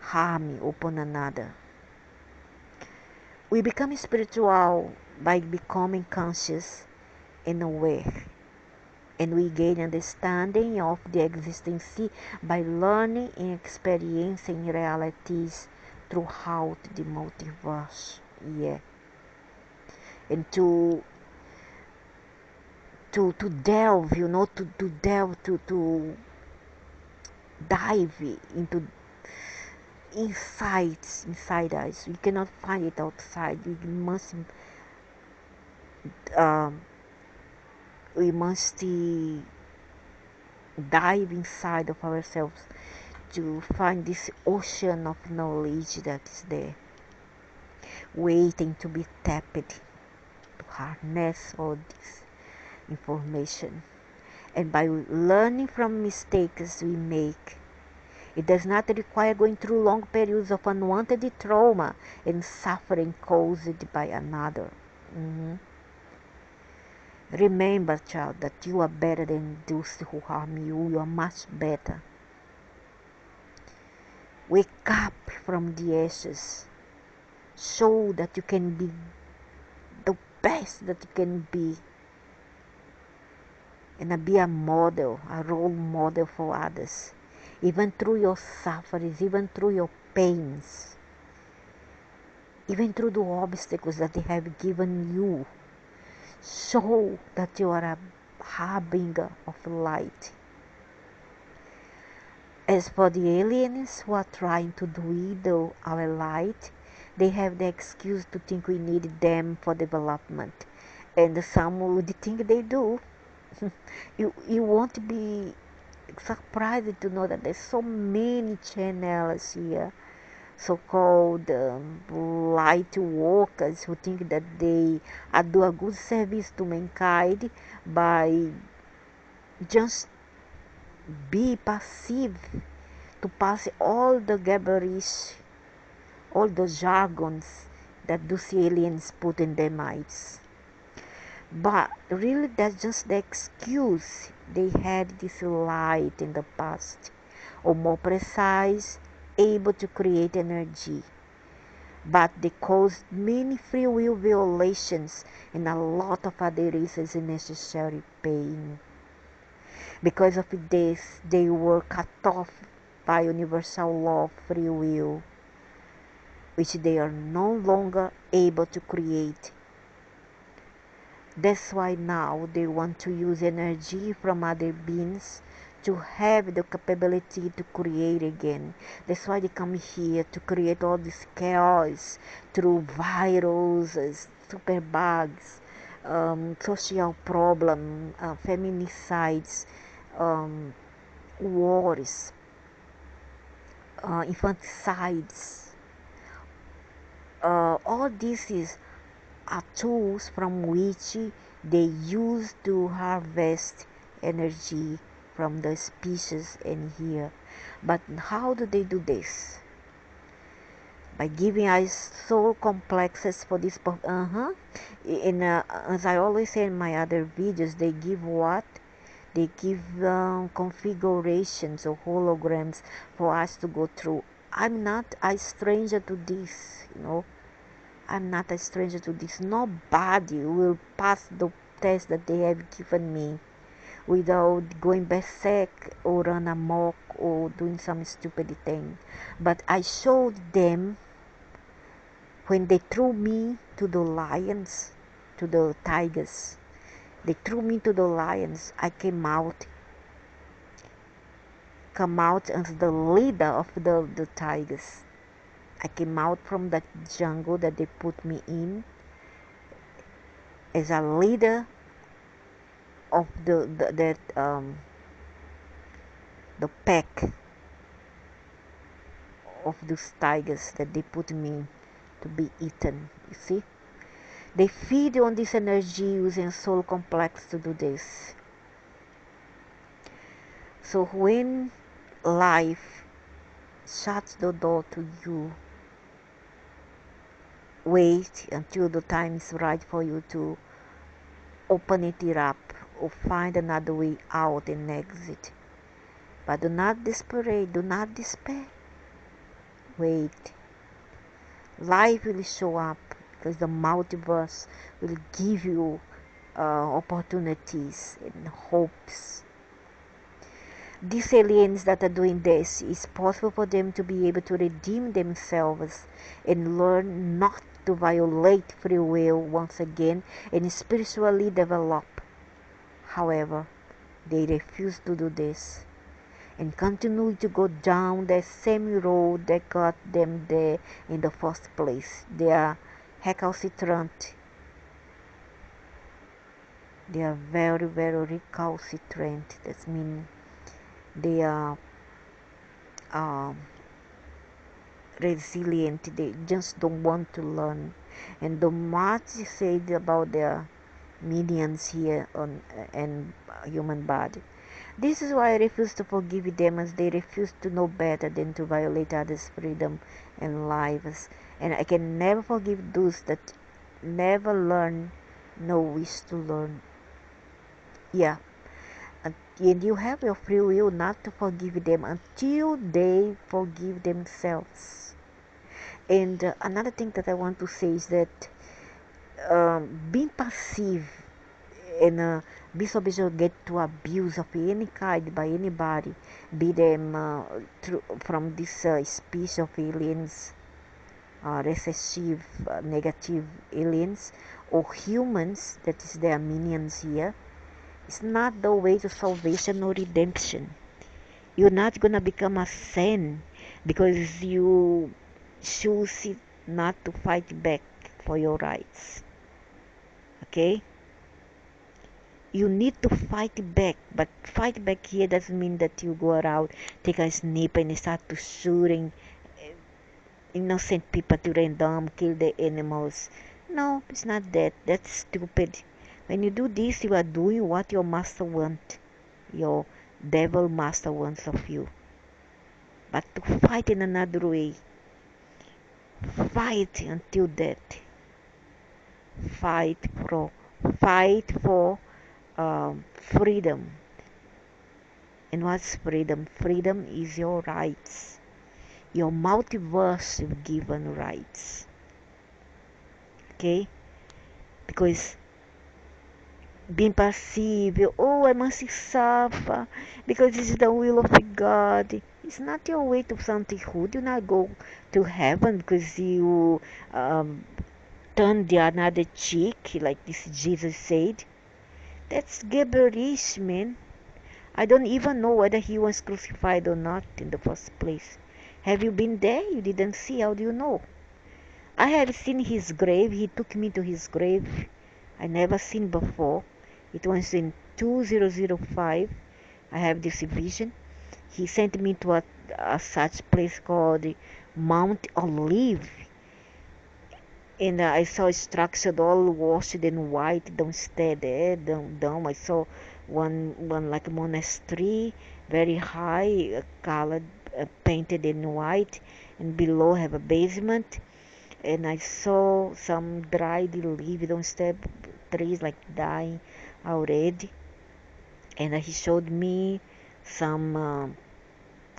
harm upon another. We become spiritual by becoming conscious and aware, and we gain understanding of the existence by learning and experiencing realities throughout the multiverse. Yeah, and to delve, to delve, to dive into insights inside us. We cannot find it outside. Um, we must dive inside of ourselves to find this ocean of knowledge that is there, waiting to be tapped to harness all this information. And by learning from mistakes we make, it does not require going through long periods of unwanted trauma and suffering caused by another. Mhm. Remember, child, that you are better than those who harm you. You are much better. Wake up from the ashes. Show that you can be the best that you can be. And be a model, a role model for others. Even through your sufferings, even through your pains, even through the obstacles that they have given you. Show that you are a harbinger of light. As for the aliens who are trying to dwindle our light, they have the excuse to think we need them for development. And some would think they do. You won't be surprised to know that there's so many channels here, so-called light workers, who think that they do a good service to mankind by just be passive, to pass all the gibberish, all the jargons that those aliens put in their minds. But really, that's just the excuse. They had this light in the past, or more precise, able to create energy. But they caused many free will violations and a lot of other reasons unnecessary pain. Because of this, they were cut off by universal law of free will, which they are no longer able to create. That's why now they want to use energy from other beings to have the capability to create again. That's why they come here to create all this chaos through viruses, superbugs, social problem, feminicides, wars, infanticides. All this are tools from which they use to harvest energy from the species in here. But how do they do this? By giving us soul complexes for this. As I always say in my other videos, they give what? They give configurations or holograms for us to go through. I'm not a stranger to this. I'm not a stranger to this. Nobody will pass the test that they have given me without going berserk or run amok or doing some stupid thing. But I showed them when they threw me to the lions, to the tigers. They threw me to the lions. I come out as the leader of the tigers. I came out from that jungle that they put me in as a leader of the pack of those tigers that they put me to be eaten. You see, they feed on this energy using soul complex to do this. So when life shuts the door to you, wait until the time is right for you to open it up or find another way out and exit. But do not desperate, do not despair. Wait. Life will show up because the multiverse will give you opportunities and hopes. These aliens that are doing this, is possible for them to be able to redeem themselves and learn not to violate free will once again and spiritually develop. However, they refuse to do this and continue to go down the same road that got them there in the first place. They are recalcitrant. They are very, very recalcitrant. That means they are resilient. They just don't want to learn. And the much said about their minions here on and human body. This is why I refuse to forgive them, as they refuse to know better than to violate others' freedom and lives. And I can never forgive those that never learn, no wish to learn. Yeah, and you have your free will not to forgive them until they forgive themselves. And another thing that I want to say is that being passive and disobedience get to abuse of any kind by anybody, be them from this species of aliens, recessive, negative aliens, or humans, that is their minions here. It's not the way to salvation or redemption. You're not gonna become a saint because you choose not to fight back for your rights. Okay? You need to fight back, but fight back here doesn't mean that you go around, take a sniper and start to shooting innocent people to random, kill the animals. No, it's not that. That's stupid. When you do this, you are doing what your master wants. Your devil master wants of you. But to fight in another way, fight until death. Fight for, fight for freedom. And what's freedom? Freedom is your rights. Your multiverse given rights. Okay? Because being passive, oh, I must suffer because this is the will of God. It's not your way to something good. You not go to heaven because you turn the another cheek, like this Jesus said. That's gibberish, man. I don't even know whether he was crucified or not in the first place. Have you been there? You didn't see. How do you know? I have seen his grave. He took me to his grave. I never seen before. It was in 2005. I have this vision. He sent me to a such place called Mount Olive. And I saw a structure all washed in white downstairs there, down. I saw one like a monastery, very high, colored, painted in white, and below have a basement. And I saw some dried leaves downstairs, trees like dying already. And he showed me some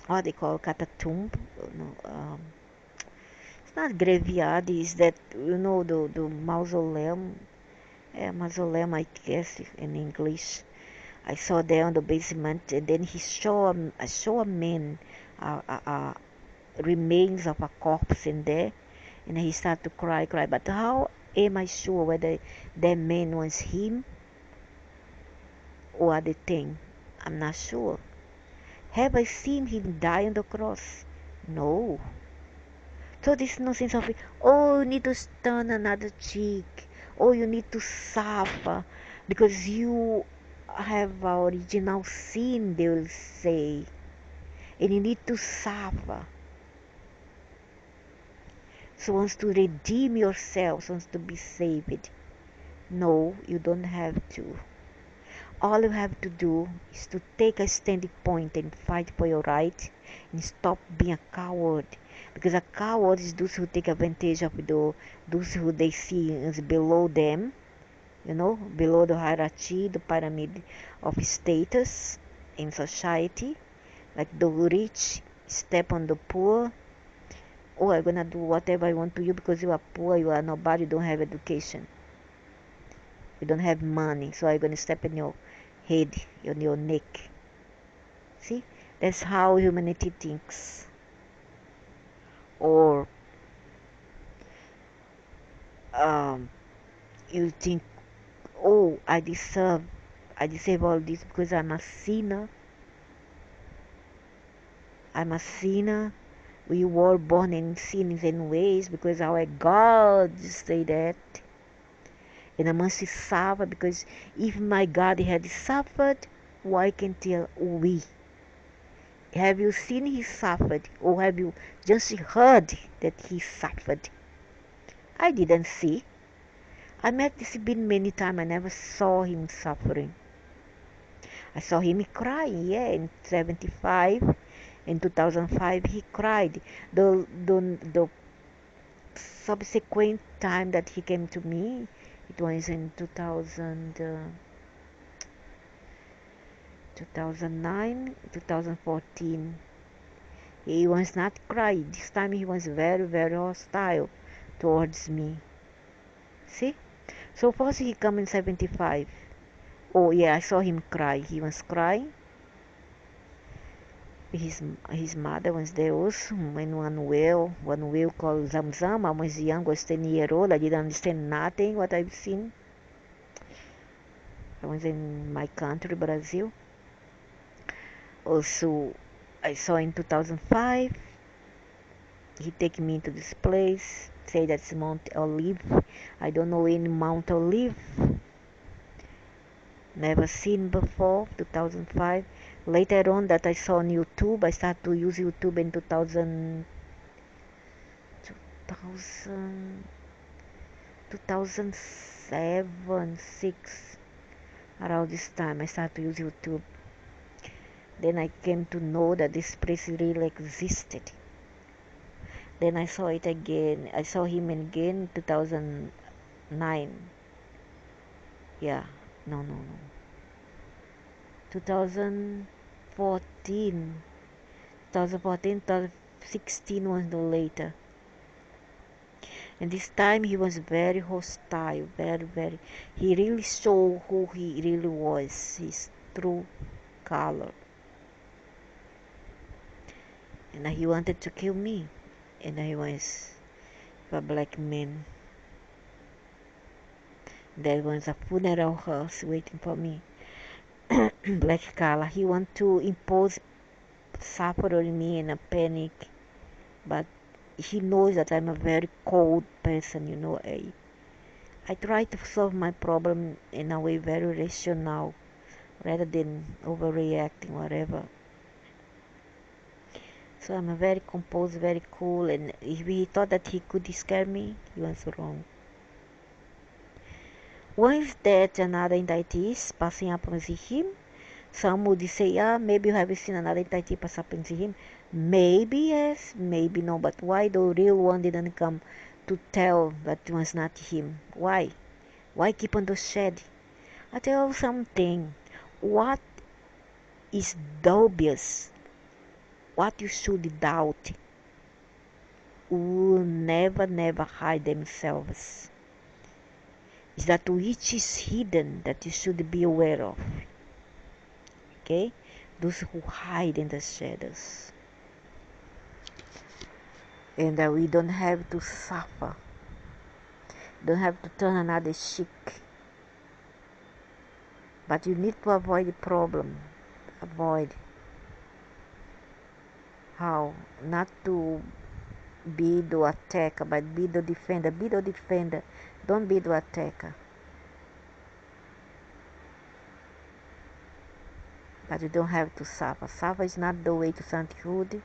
what they call catatomb. No, it's not graveyard. Is that the mausoleum? Mausoleum, I guess, in English. I saw there on the basement, and then I saw a man, remains of a corpse in there, and he started to cry. But how am I sure whether that man was him or the thing? I'm not sure. Have I seen him die on the cross? No. So this nonsense of, oh, you need to turn another cheek. Oh, you need to suffer because you have original sin, they will say. And you need to suffer. So wants to redeem yourself, wants to be saved. No, you don't have to. All you have to do is to take a standing point and fight for your right and stop being a coward. Because a coward is those who take advantage of those who they see as below them, below the hierarchy, the pyramid of status in society. Like the rich step on the poor. Oh, I'm gonna do whatever I want to you because you are poor, you are nobody, you don't have education. You don't have money, so I'm gonna step in your head, on your neck. See? That's how humanity thinks. Or um, you think, oh, I deserve all this because I'm a sinner. I'm a sinner. We were born in sins and ways because our God say that. And I must suffer because if my God had suffered, why can't we? Have you seen he suffered, or have you just heard that he suffered? I didn't see. I met this bin many times. I never saw him suffering. I saw him crying, yeah, in 75. In 2005, he cried. The subsequent time that he came to me, it was in 2009, 2014. He was not crying. This time he was very, very hostile towards me. See? So first he come in 75. Oh yeah, I saw him cry. He was crying. His mother was there also, and one whale called Zamzam. I was young, was 10 years old. I didn't understand nothing what I've seen. I was in my country, Brazil. Also, I saw in 2005. He take me to this place. Say that's Mount Olive. I don't know any Mount Olive. Never seen before. 2005. Later on that I saw on YouTube. I started to use YouTube in 2007, 6. Around this time I started to use YouTube. Then I came to know that this place really existed. Then I saw it again. I saw him again in 2009. Yeah, no. 2014. 2016 was no later. And this time he was very hostile, very. He really showed who he really was, his true color. And he wanted to kill me. And I was a black man. There was a funeral hearse waiting for me. Black color. He wanted to impose suffer on me in a panic. But he knows that I'm a very cold person. I try to solve my problem in a way very rational rather than overreacting, whatever. So I'm a very composed, very cool, and if he thought that he could scare me, he was wrong. Once that another indictees passing up and see him, some would say, maybe you have seen another indictee pass up and see him. Maybe yes, maybe no, but why the real one didn't come to tell that it was not him? Why? Why keep on the shed? I tell you something. What is dubious, what you should doubt, will never hide themselves. Is that which is hidden that you should be aware of. Okay? Those who hide in the shadows. And that we don't have to suffer. Don't have to turn another cheek. But you need to avoid the problem. Avoid. How? Not to be the attacker, but be the defender. Be the defender. Don't be the attacker. But you don't have to suffer. Suffer is not the way to sainthood.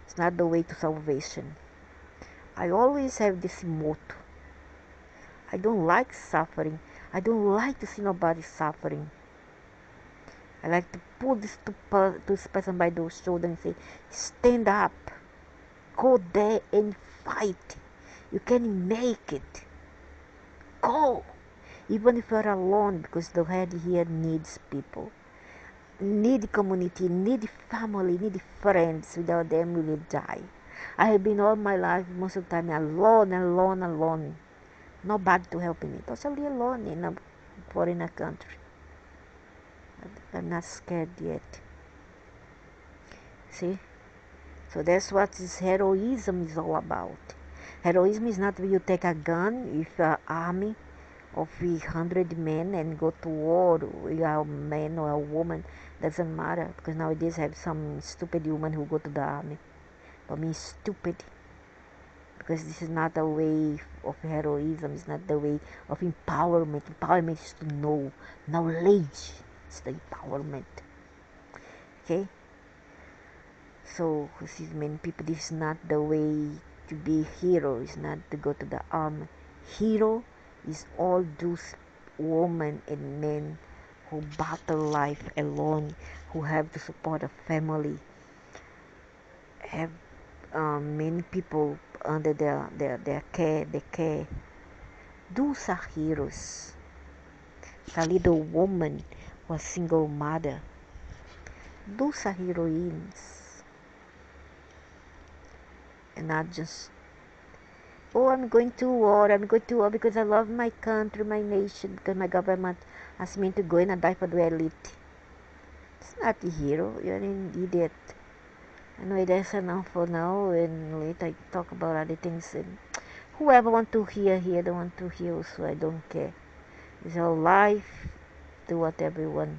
It's not the way to salvation. I always have this motto. I don't like suffering. I don't like to see nobody suffering. I like to pull this person by the shoulder and say, stand up. Go there and fight. You can make it. Go. Even if you're alone, because the head here needs people. Need community, need family, need friends. Without them, we will die. I have been all my life, most of the time, alone. Nobody to help me. Totally alone in a foreign country. I'm not scared yet. See? So that's what this heroism is all about. Heroism is not when you take a gun with an army of 100 men and go to war with a man or a woman. Doesn't matter, because nowadays I have some stupid woman who go to the army. For me, stupid. Because this is not a way of heroism. It's not the way of empowerment. Empowerment is to know. Knowledge is the empowerment. Okay? So, many people, this is not the way to be hero. It's not to go to the army. Hero It's all those women and men who battle life alone, who have to support a family, have many people under their care, they care. Those are heroes. A little woman was single mother. Those are heroines. And not just, oh, I'm going to war because I love my country, my nation, because my government asked me to go and I die for the elite. It's not a hero, you're an idiot. Anyway, that's enough for now, and later I talk about other things. And whoever want to hear, don't want to hear, so I don't care. It's our life, do whatever you want.